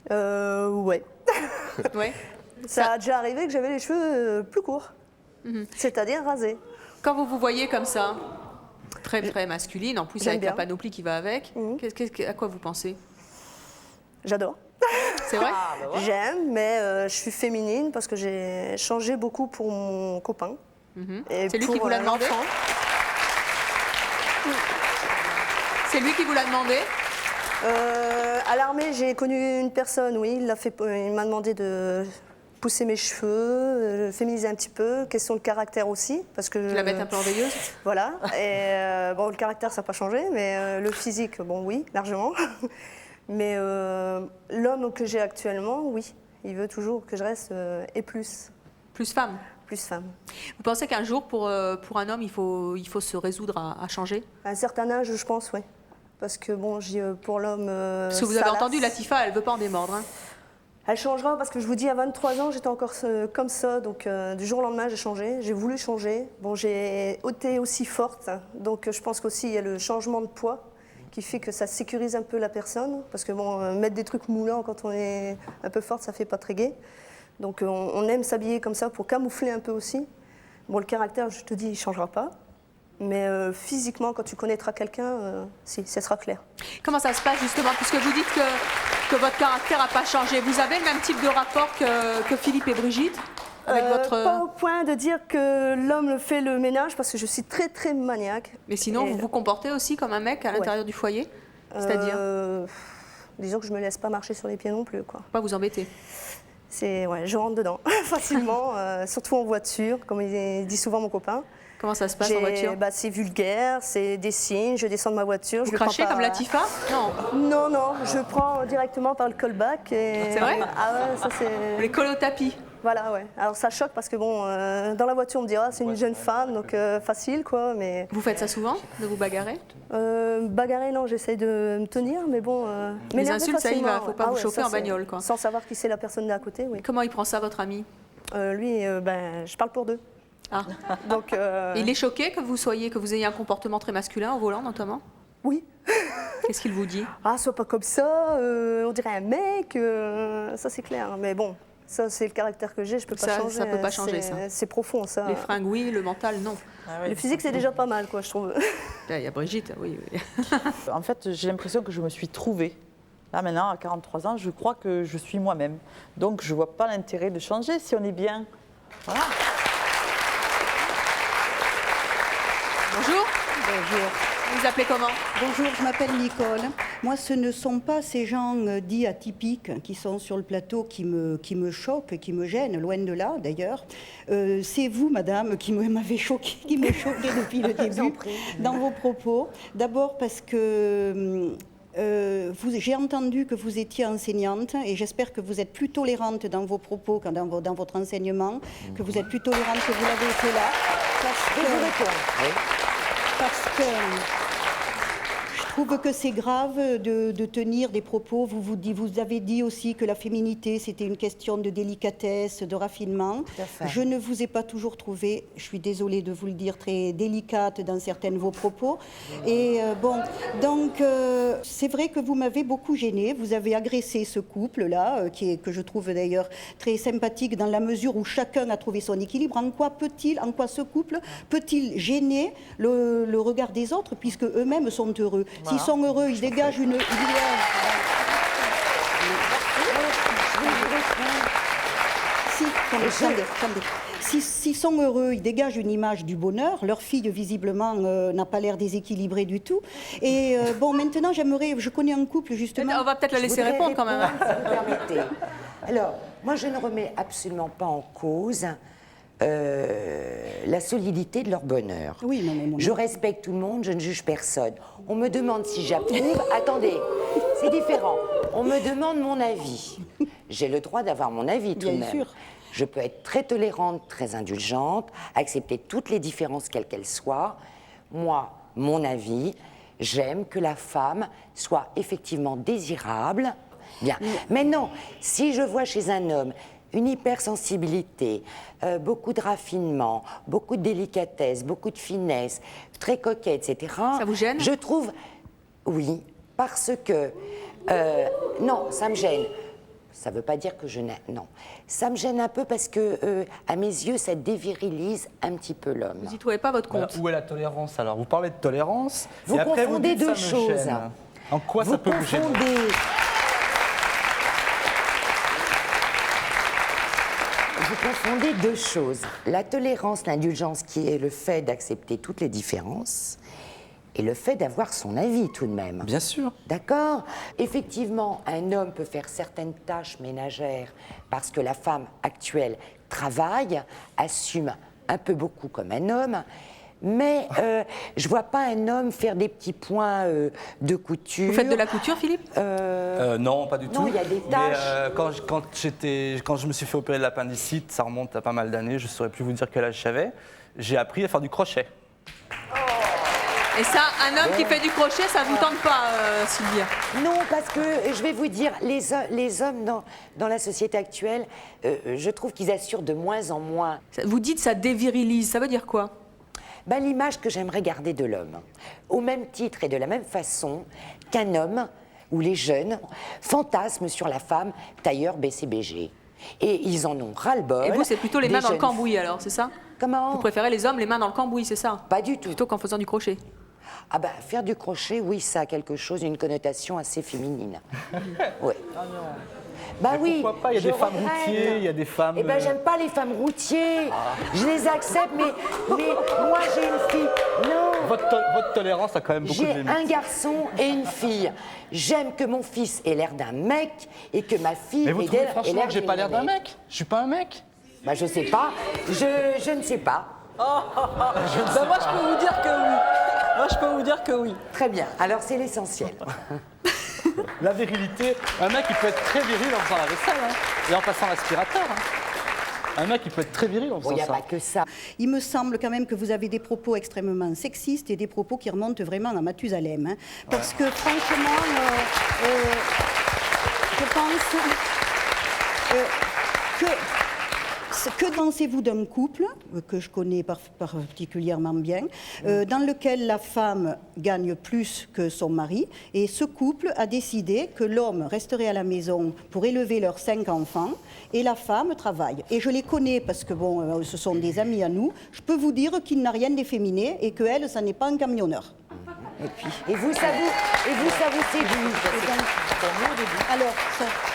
Ouais. Ouais. Ça a déjà arrivé que j'avais les cheveux plus courts, c'est-à-dire rasés. Quand vous vous voyez comme ça, très très masculine, en plus avec la bien. panoplie qui va avec, à quoi vous pensez? J'adore. C'est vrai J'aime, mais je suis féminine parce que j'ai changé beaucoup pour mon copain. C'est lui qui vous l'a demandé? C'est lui qui vous l'a demandé? À l'armée, j'ai connu une personne, oui, il m'a demandé de pousser mes cheveux, féminiser un petit peu, question de caractère aussi, parce que... Tu la mets un peu en veilleuse? Voilà, et bon, le caractère, ça n'a pas changé, mais le physique, bon, oui, largement. Mais l'homme que j'ai actuellement, oui, il veut toujours que je reste et plus. Plus femme? Plus femme. Vous pensez qu'un jour, pour un homme, il faut se résoudre à changer? À un certain âge, je pense, oui. Parce que bon, pour l'homme... Parce que vous avez entendu, Latifa, elle ne veut pas en démordre. Hein. Elle changera parce que je vous dis, à 23 ans, j'étais encore comme ça. Donc du jour au lendemain, j'ai changé. J'ai voulu changer. Bon, j'ai été aussi forte. Donc je pense qu'aussi, il y a le changement de poids qui fait que ça sécurise un peu la personne. Parce que bon, mettre des trucs moulants quand on est un peu forte, ça fait pas très gai. Donc on aime s'habiller comme ça pour camoufler un peu aussi. Bon, le caractère, je te dis, il ne changera pas. Mais physiquement, quand tu connaîtras quelqu'un, si, ça sera clair. Comment ça se passe justement? Puisque vous dites que votre caractère n'a pas changé. Vous avez le même type de rapport que Philippe et Brigitte avec votre... Pas au point de dire que l'homme fait le ménage, parce que je suis très très maniaque. Mais sinon, vous vous comportez aussi comme un mec à l'intérieur du foyer? C'est-à-dire disons que je ne me laisse pas marcher sur les pieds non plus, quoi. Pas vous embêter? Ouais, je rentre dedans facilement, surtout en voiture, comme il dit souvent mon copain. Comment ça se passe en voiture? C'est vulgaire, c'est des signes, je descends de ma voiture. Vous crachez comme Latifa? Non. Non, non, je prends directement par le callback. C'est vrai? Ah ouais, ça c'est... Les cols au tapis? Voilà, ouais. Alors ça choque parce que bon, dans la voiture on me dira c'est une jeune femme, donc facile quoi, mais... Vous faites ça souvent, de vous bagarrer? Bagarrer, non, j'essaye de me tenir, mais bon... Les insultes, ça y va, faut pas vous chauffer en bagnole, quoi. Sans savoir qui c'est la personne d'à côté, oui. Comment il prend ça, votre ami? Lui, je parle pour deux. Ah. Donc, il est choqué que vous ayez un comportement très masculin au volant, notamment? Oui. Qu'est-ce qu'il vous dit? Ah, sois pas comme ça, on dirait un mec, ça c'est clair. Mais bon, ça c'est le caractère que j'ai, je peux pas changer. Ça peut pas changer, ça. C'est profond, ça. Les fringues, oui, le mental, non. Ah oui. Le physique, c'est déjà pas mal, quoi, je trouve. Il y a Brigitte, oui. En fait, j'ai l'impression que je me suis trouvée. Là, maintenant, à 43 ans, je crois que je suis moi-même. Donc, je vois pas l'intérêt de changer si on est bien. Voilà. Bonjour. Bonjour. Vous vous appelez comment? Bonjour, je m'appelle Nicole. Moi, ce ne sont pas ces gens dits atypiques qui sont sur le plateau qui me choquent, qui me gênent, loin de là d'ailleurs. C'est vous, madame, qui m'avez choquée, qui me choquée depuis le début dans vos propos. D'abord parce que... j'ai entendu que vous étiez enseignante et j'espère que vous êtes plus tolérante dans vos propos que dans votre enseignement, que vous êtes plus tolérante que vous l'avez été là. Parce que je trouve que c'est grave de tenir des propos. Vous avez dit aussi que la féminité, c'était une question de délicatesse, de raffinement. Je ne vous ai pas toujours trouvé, je suis désolée de vous le dire, très délicate dans certains de vos propos. Et bon, donc c'est vrai que vous m'avez beaucoup gênée. Vous avez agressé ce couple-là, que je trouve d'ailleurs très sympathique dans la mesure où chacun a trouvé son équilibre. En quoi ce couple peut-il gêner le regard des autres, puisque eux-mêmes sont heureux? S'ils sont heureux, ils dégagent une... S'ils sont heureux, ils dégagent une image du bonheur. Leur fille, visiblement, n'a pas l'air déséquilibrée du tout. Et bon, maintenant, je connais un couple, justement... On va peut-être la laisser répondre, quand même. Si vous permettez. Alors, moi, je ne remets absolument pas en cause... la solidité de leur bonheur. Oui, non, je respecte tout le monde, je ne juge personne. On me demande si j'approuve. Attendez, c'est différent. On me demande mon avis. J'ai le droit d'avoir mon avis tout de même. Bien sûr. Je peux être très tolérante, très indulgente, accepter toutes les différences quelles qu'elles soient. Moi, mon avis, j'aime que la femme soit effectivement désirable. Bien. Mais non, si je vois chez un homme une hypersensibilité, beaucoup de raffinement, beaucoup de délicatesse, beaucoup de finesse, très coquet, etc. Ça vous gêne? Je trouve, oui, parce que... non, ça me gêne. Ça ne veut pas dire que je n'ai... Non. Ça me gêne un peu parce que, à mes yeux, ça dévirilise un petit peu l'homme. Vous n'y trouvez pas votre compte? Voilà, où est la tolérance alors? Vous parlez de tolérance, vous et après confondez vous dites deux ça me choses. gêne. En quoi ça peut vous gêner? vous confondez deux choses. La tolérance, l'indulgence, qui est le fait d'accepter toutes les différences, et le fait d'avoir son avis tout de même. Bien sûr. D'accord? Effectivement, un homme peut faire certaines tâches ménagères parce que la femme actuelle travaille, assume un peu beaucoup comme un homme, mais je vois pas un homme faire des petits points de couture. Vous faites de la couture, Philippe? Non, pas du tout. Non, il y a des tâches. Mais quand je me suis fait opérer de l'appendicite, ça remonte à pas mal d'années, je ne saurais plus vous dire quel âge j'avais, j'ai appris à faire du crochet. Et ça, un homme qui fait du crochet, ça vous tente pas, Sylvia? Non, parce que je vais vous dire, les hommes dans la société actuelle, je trouve qu'ils assurent de moins en moins. Vous dites ça dévirilise, ça veut dire quoi? Ben, l'image que j'aimerais garder de l'homme, au même titre et de la même façon qu'un homme, ou les jeunes, fantasment sur la femme tailleur BCBG. Et ils en ont ras-le-bol. Et vous, c'est plutôt les mains dans le cambouis alors, c'est ça? Comment? Vous préférez les hommes les mains dans le cambouis, c'est ça? Pas du tout. Plutôt qu'en faisant du crochet? Ah ben, faire du crochet, oui, ça a quelque chose, une connotation assez féminine. Oui. Bah mais oui. Pourquoi pas? Il y a des femmes routiers, il y a des femmes. Eh ben, j'aime pas les femmes routiers. Je les accepte, mais moi j'ai une fille. Non. Votre tolérance a quand même beaucoup de limites. J'ai un garçon et une fille. J'aime que mon fils ait l'air d'un mec et que ma fille ait l'air d'un mec. Mais vous trouvez que j'ai pas l'air d'un mec? Je suis pas un mec? Bah je sais pas. Je ne sais pas. Moi, je peux vous dire que oui. Moi, je peux vous dire que oui. Très bien. Alors, c'est l'essentiel. La virilité, un mec, il peut être très viril en faisant la vaisselle, hein, et en passant l'aspirateur. Hein. Un mec, il peut être très viril en faisant ça. Il n'y a pas que ça. Il me semble quand même que vous avez des propos extrêmement sexistes et des propos qui remontent vraiment à Mathusalem. Hein, parce que, franchement, je pense que pensez-vous d'un couple, que je connais particulièrement bien, dans lequel la femme gagne plus que son mari, et ce couple a décidé que l'homme resterait à la maison pour élever leurs 5 enfants, et la femme travaille. Et je les connais parce que, bon, ce sont des amis à nous. Je peux vous dire qu'il n'a rien d'efféminé et qu'elle, ça n'est pas un camionneur. Et vous, ça vous séduit? Alors,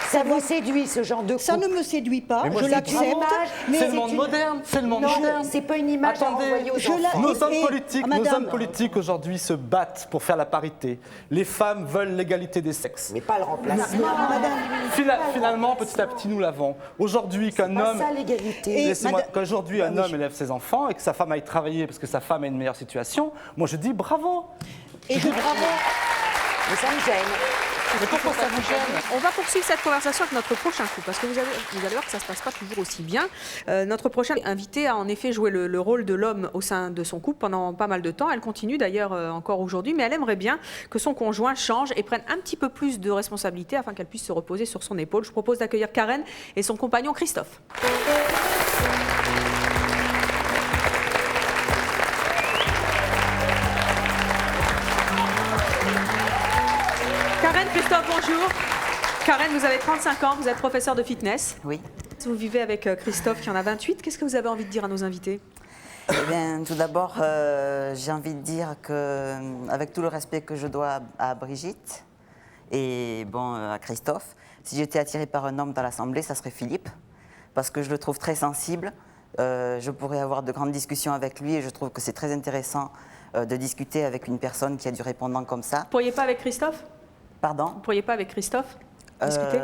ça vous séduit, ce genre de couple? Ça ne me séduit pas, je l'accepte. C'est le monde moderne, c'est le monde moderne. C'est pas une image à renvoyer aux enfants. Nos hommes politiques aujourd'hui se battent pour faire la parité. Les femmes veulent l'égalité des sexes. Mais pas le remplacement. Finalement, petit à petit, nous l'avons. Aujourd'hui, qu'un homme... C'est pas ça, l'égalité. Qu'aujourd'hui, un homme élève ses enfants et que sa femme aille travailler parce que sa femme a une meilleure situation, moi je dis bravo. Et je dis bravo. Mais ça me gêne. Mais pourquoi ça vous gêne? On va poursuivre cette conversation avec notre prochain couple, parce que vous allez voir que ça ne se passe pas toujours aussi bien. Notre prochain invité a en effet joué le rôle de l'homme au sein de son couple pendant pas mal de temps. Elle continue d'ailleurs encore aujourd'hui, mais elle aimerait bien que son conjoint change et prenne un petit peu plus de responsabilité afin qu'elle puisse se reposer sur son épaule. Je vous propose d'accueillir Karen et son compagnon Christophe. Christophe, bonjour. Karen, vous avez 35 ans, vous êtes professeur de fitness. Oui. Vous vivez avec Christophe qui en a 28. Qu'est-ce que vous avez envie de dire à nos invités? Eh bien, tout d'abord, j'ai envie de dire que, avec tout le respect que je dois à Brigitte et bon, à Christophe, si j'étais attirée par un homme dans l'Assemblée, ça serait Philippe, parce que je le trouve très sensible. Je pourrais avoir de grandes discussions avec lui et je trouve que c'est très intéressant de discuter avec une personne qui a du répondant comme ça. Vous ne pourriez pas avec Christophe? Pardon? Vous ne pourriez pas avec Christophe discuter?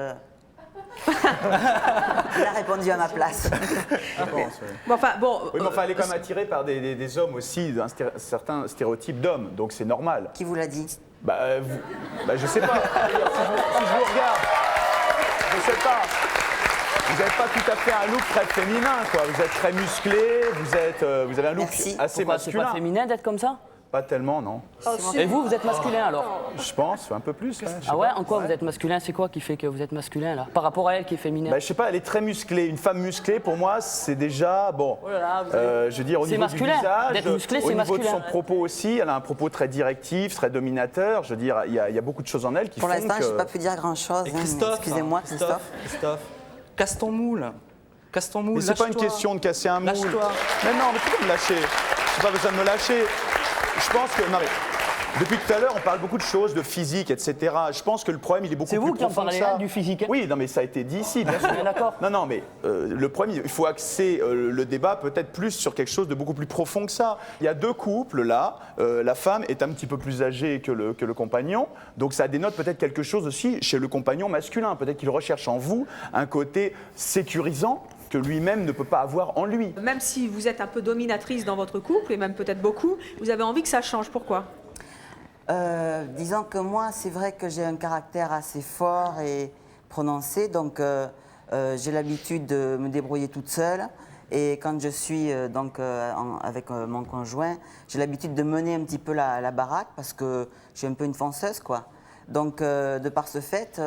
Il a répondu à ma place. Oui, mais enfin, elle est quand même attirée par des hommes aussi, d'un certain stéréotype d'hommes, donc c'est normal. Qui vous l'a dit? Je sais pas. si je vous regarde, je sais pas. Vous n'avez pas tout à fait un look très féminin, quoi. Vous êtes très musclé, vous avez un look assez masculin. C'est pas féminin d'être comme ça? Pas tellement, non. Et vous êtes masculin alors? Je pense, un peu plus. Ouais, ah ouais? En quoi vous êtes masculin? C'est quoi qui fait que vous êtes masculin là? Par rapport à elle qui est féminin? Je sais pas, elle est très musclée. Une femme musclée, pour moi, c'est déjà, bon, oh là là, je veux dire, au niveau masculin. du visage, D'être musclé, au niveau de son masculin. propos aussi, elle a un propos très directif, très dominateur. Je veux dire, il y a beaucoup de choses en elle qui font que... Pour l'instant, je n'ai pas pu dire grand-chose. Excusez-moi, Christophe. Christophe, casse ton moule. Casse ton moule, mais c'est pas une question de casser un moule. Lâche-toi. Mais non, mais pourquoi me lâcher? J'ai pas besoin de me lâcher. Je pense que... Non mais, Depuis tout à l'heure, on parle beaucoup de choses, de physique, etc. Je pense que le problème, il est beaucoup plus profond que ça. C'est vous qui en parlez là, du physique. Oui, non, mais ça a été dit ici, bien sûr. D'accord. Non, mais le problème, il faut axer le débat peut-être plus sur quelque chose de beaucoup plus profond que ça. Il y a 2 couples là. La femme est un petit peu plus âgée que le compagnon. Donc ça dénote peut-être quelque chose aussi chez le compagnon masculin. Peut-être qu'il recherche en vous un côté sécurisant que lui-même ne peut pas avoir en lui. Même si vous êtes un peu dominatrice dans votre couple, et même peut-être beaucoup, vous avez envie que ça change. Pourquoi ? Disons que moi, c'est vrai que j'ai un caractère assez fort et prononcé, donc j'ai l'habitude de me débrouiller toute seule. Et quand je suis avec mon conjoint, j'ai l'habitude de mener un petit peu la baraque parce que je suis un peu une fonceuse, quoi. Donc, de par ce fait,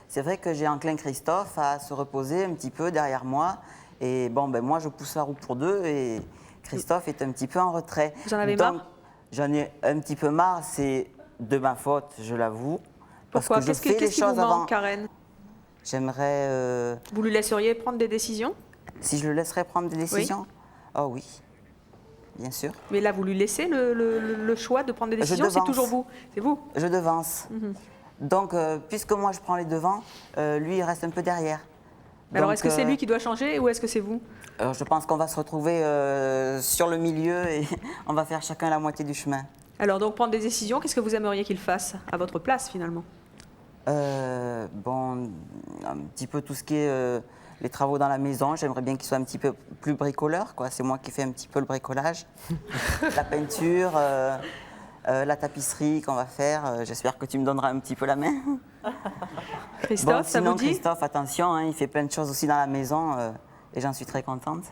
c'est vrai que j'ai enclin Christophe à se reposer un petit peu derrière moi. Et bon, ben moi, je pousse la roue pour 2 et Christophe est un petit peu en retrait. Vous en avez marre ? J'en ai un petit peu marre, c'est de ma faute, je l'avoue. Pourquoi ? Qu'est-ce qui vous manque, Karen ? J'aimerais... Vous lui laisseriez prendre des décisions ? Si je le laisserais prendre des décisions ? Oh oui, bien sûr. Mais là, vous lui laissez le choix de prendre des décisions ? C'est toujours vous ? C'est vous ? Je devance. Donc, puisque moi je prends les devants, lui il reste un peu derrière. Alors, est-ce que c'est lui qui doit changer ou est-ce que c'est vous ? Je pense qu'on va se retrouver sur le milieu et on va faire chacun la moitié du chemin. Alors, donc, prendre des décisions, qu'est-ce que vous aimeriez qu'il fasse à votre place, finalement ? Bon, un petit peu tout ce qui est les travaux dans la maison. J'aimerais bien qu'il soit un petit peu plus bricoleur, quoi. C'est moi qui fais un petit peu le bricolage. La peinture, la tapisserie qu'on va faire. J'espère que tu me donneras un petit peu la main. Christophe, bon, ça sinon, vous dit ? Christophe, attention, hein, il fait plein de choses aussi dans la maison et j'en suis très contente.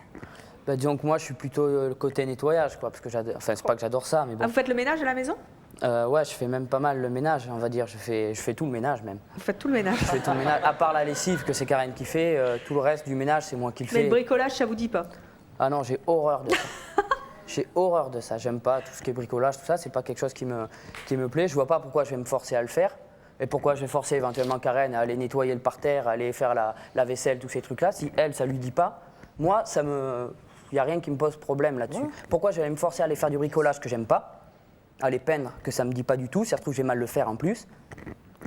Bah, disons que moi, je suis plutôt le côté nettoyage, quoi, parce que j'adore. Enfin, c'est pas que j'adore ça, mais bon. Ah, vous faites le ménage à la maison ? Ouais, je fais même pas mal le ménage, on va dire. Je fais tout le ménage même. Vous faites tout le ménage ? Je fais tout le ménage, à part la lessive que c'est Karen qui fait, tout le reste du ménage, c'est moi qui le fais. Mais le bricolage, ça vous dit pas ? Ah non, j'ai horreur de ça. J'ai horreur de ça. J'aime pas tout ce qui est bricolage, tout ça. C'est pas quelque chose qui me plaît. Je vois pas pourquoi je vais me forcer à le faire. Et pourquoi je vais forcer éventuellement Karen à aller nettoyer le parterre, à aller faire la vaisselle, tous ces trucs-là. Si elle, ça lui dit pas, moi, il n'y a rien qui me pose problème là-dessus. Ouais. Pourquoi je vais me forcer à aller faire du bricolage que j'aime pas, à aller peindre que ça me dit pas du tout. Si ça se trouve, je vais mal le faire en plus.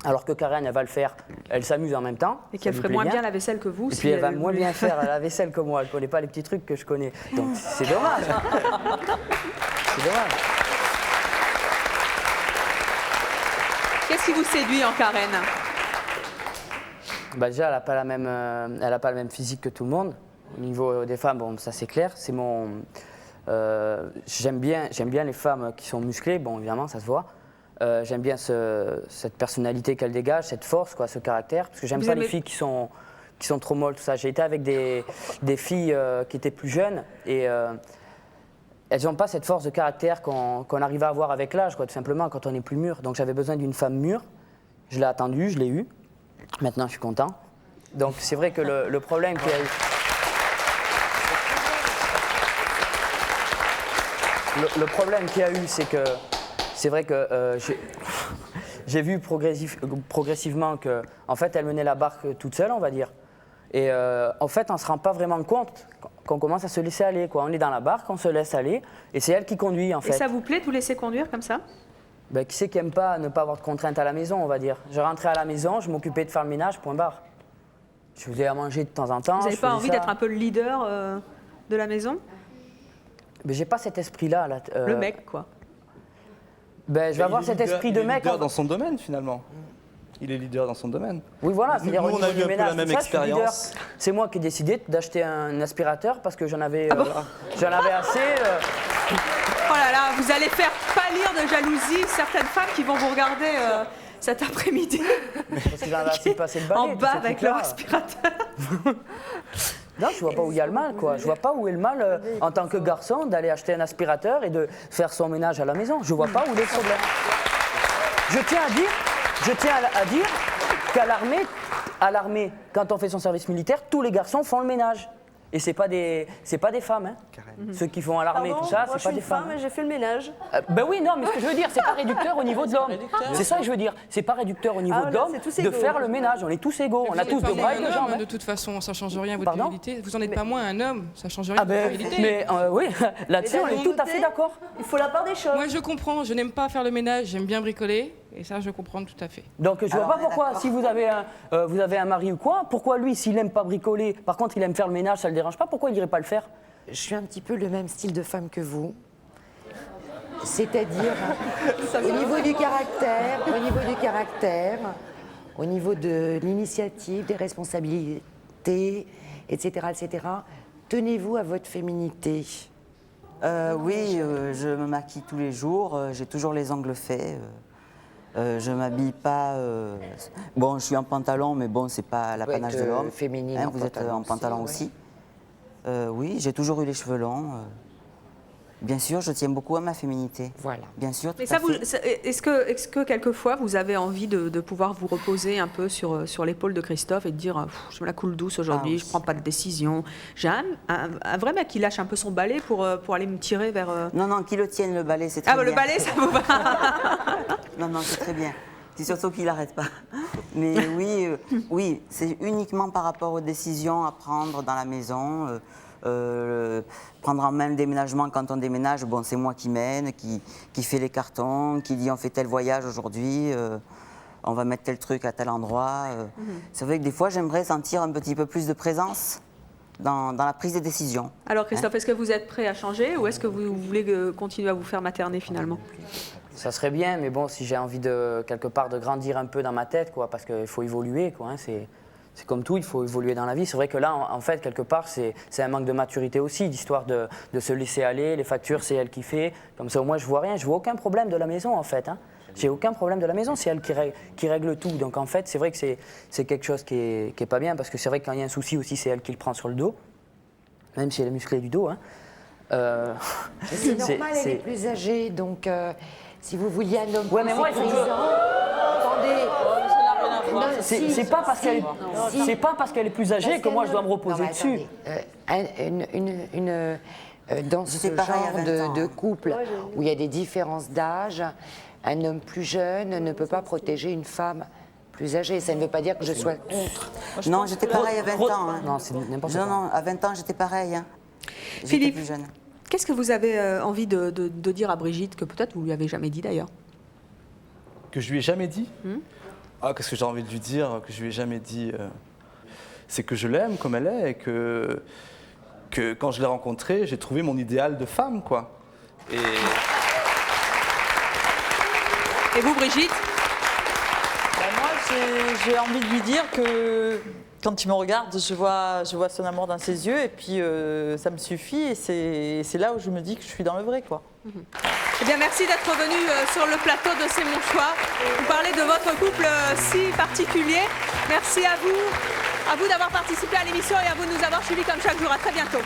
Alors que Karen, elle va le faire, elle s'amuse en même temps. Et qu'elle ferait moins bien la vaisselle que vous. Et puis elle va moins bien faire la vaisselle que moi. Elle ne connaît pas les petits trucs que je connais. Donc c'est dommage. C'est dommage. Qu'est-ce qui vous séduit en Karen ? Bah déjà, elle n'a pas la même physique que tout le monde. Au niveau des femmes, bon, ça c'est clair. C'est j'aime bien les femmes qui sont musclées. Bon, évidemment, ça se voit. J'aime bien cette personnalité qu'elle dégage, cette force, quoi, ce caractère. Parce que j'aime pas les filles qui sont trop molles, tout ça. J'ai été avec des filles qui étaient plus jeunes et elles n'ont pas cette force de caractère qu'on arrive à avoir avec l'âge, quoi, tout simplement, quand on est plus mûr. Donc j'avais besoin d'une femme mûre. Je l'ai attendue, je l'ai eue. Maintenant, je suis content. Donc c'est vrai que le problème qu'il y a eu... Le problème qu'il y a eu, c'est que c'est vrai que j'ai vu progressivement que, en fait, elle menait la barque toute seule, on va dire. Et en fait, on ne se rend pas vraiment compte qu'on commence à se laisser aller, quoi. On est dans la barque, on se laisse aller, et c'est elle qui conduit, en fait. Et ça vous plaît de vous laisser conduire comme ça ? Ben, qui c'est qui n'aime pas ne pas avoir de contraintes à la maison, on va dire. Je rentrais à la maison, je m'occupais de faire le ménage, point barre. Je faisais à manger de temps en temps. Vous n'avez pas envie d'être un peu le leader de la maison ? Mais j'ai pas cet esprit-là. Le mec, quoi. Ben, je vais avoir cet esprit de mec. Il est leader dans son domaine, finalement. Il est leader dans son domaine. Oui, voilà. C'est-à-dire nous, on a eu un peu la même expérience. C'est moi qui ai décidé d'acheter un aspirateur parce que j'en avais, j'en avais assez. Oh là là, vous allez faire pâlir de jalousie certaines femmes qui vont vous regarder cet après-midi. Parce que j'en avais assez passé le balai. En bas avec leur aspirateur. Non, je vois pas où il y a le mal, quoi. Je vois pas où est le mal en tant que garçon d'aller acheter un aspirateur et de faire son ménage à la maison. Je vois pas où est le problème. Je tiens à dire qu'à l'armée, quand on fait son service militaire, tous les garçons font le ménage. Et c'est pas des femmes, hein. Ceux qui font à l'armée, tout ça, c'est pas des femmes. Moi, je suis une femme et j'ai fait le ménage. Ben oui, non, mais ce que je veux dire, c'est pas réducteur au niveau de l'homme. C'est ça que je veux dire. C'est pas réducteur au niveau de l'homme de faire le ménage. On est tous égaux. On a tous deux bras et deux jambes. De toute façon, ça change rien à votre virilité. Vous en êtes pas moins un homme, ça change rien à votre virilité. Mais oui, là-dessus, on est tout à fait d'accord. Il faut la part des choses. Moi, je comprends. Je n'aime pas faire le ménage. J'aime bien bricoler. Et ça, je comprends tout à fait. Donc, je vois pas pourquoi, si vous avez un mari ou quoi, pourquoi lui, s'il n'aime pas bricoler, par contre, il aime faire le ménage, ça le dérange pas, pourquoi il n'irait pas le faire? Je suis un petit peu le même style de femme que vous. C'est-à-dire, au niveau du caractère, au niveau de l'initiative, des responsabilités, etc., tenez-vous à votre féminité. Oui, je me maquille tous les jours, j'ai toujours les ongles faits. Je m'habille pas. Bon, je suis en pantalon, mais bon, c'est pas l'apanage de l'homme. Féminine. Hein, vous êtes en pantalon aussi. Oui, j'ai toujours eu les cheveux longs. Bien sûr, je tiens beaucoup à ma féminité. Voilà. Bien sûr. Mais ça, est-ce que quelquefois vous avez envie de pouvoir vous reposer un peu sur l'épaule de Christophe et de dire je me la coule douce aujourd'hui, je prends pas de décision. J'ai un vrai mec qui lâche un peu son balai pour aller me tirer vers. Non, qui le tienne le balai, c'est très bien. Ah, le balai, ça vous va. Non, c'est très bien. C'est surtout qu'il n'arrête pas. Mais oui, c'est uniquement par rapport aux décisions à prendre dans la maison. Prendre en main le déménagement quand on déménage, bon, c'est moi qui mène, qui fait les cartons, qui dit on fait tel voyage aujourd'hui, on va mettre tel truc à tel endroit. C'est vrai que des fois, j'aimerais sentir un petit peu plus de présence dans la prise de décision. Alors Christophe, est-ce que vous êtes prêt à changer ou est-ce que vous voulez continuer à vous faire materner finalement? Ça serait bien, mais bon, si j'ai envie quelque part de grandir un peu dans ma tête, quoi, parce qu'il faut évoluer, quoi, hein, c'est comme tout, il faut évoluer dans la vie. C'est vrai que là, en fait, quelque part, c'est un manque de maturité aussi, d'histoire de se laisser aller. Les factures, c'est elle qui fait. Comme ça, au moins, je vois rien. Je vois aucun problème de la maison, en fait. Hein. J'ai aucun problème de la maison. C'est elle qui règle tout. Donc, en fait, c'est vrai que c'est quelque chose qui est pas bien, parce que c'est vrai que quand il y a un souci aussi, c'est elle qui le prend sur le dos, même si elle est musclée du dos. Hein. C'est normal, elle est plus âgée, donc si vous vouliez un homme plus sécurisant... Attendez... C'est pas parce qu'elle est plus âgée que moi je dois me reposer dessus. Dans ce genre de couple où il y a des différences d'âge, un homme plus jeune ne peut pas protéger une femme plus âgée. Ça ne veut pas dire que je sois contre. Non, j'étais pareil à 20 ans. Hein. Non, c'est n'importe quoi. Non, à 20 ans, j'étais pareil. Hein. Philippe, plus jeune. Qu'est-ce que vous avez envie de dire à Brigitte, que peut-être vous lui avez jamais dit d'ailleurs? Que je lui ai jamais dit? Qu'est-ce que j'ai envie de lui dire que je lui ai jamais dit? C'est que je l'aime comme elle est et que quand je l'ai rencontrée, j'ai trouvé mon idéal de femme, quoi. Et vous, Brigitte? Moi, j'ai envie de lui dire que quand il me regarde, je vois son amour dans ses yeux et puis ça me suffit et c'est là où je me dis que je suis dans le vrai, quoi. Eh bien, merci d'être venu sur le plateau de C'est mon choix. Vous parlez de votre couple si particulier. Merci à vous d'avoir participé à l'émission et à vous de nous avoir suivis comme chaque jour. À très bientôt.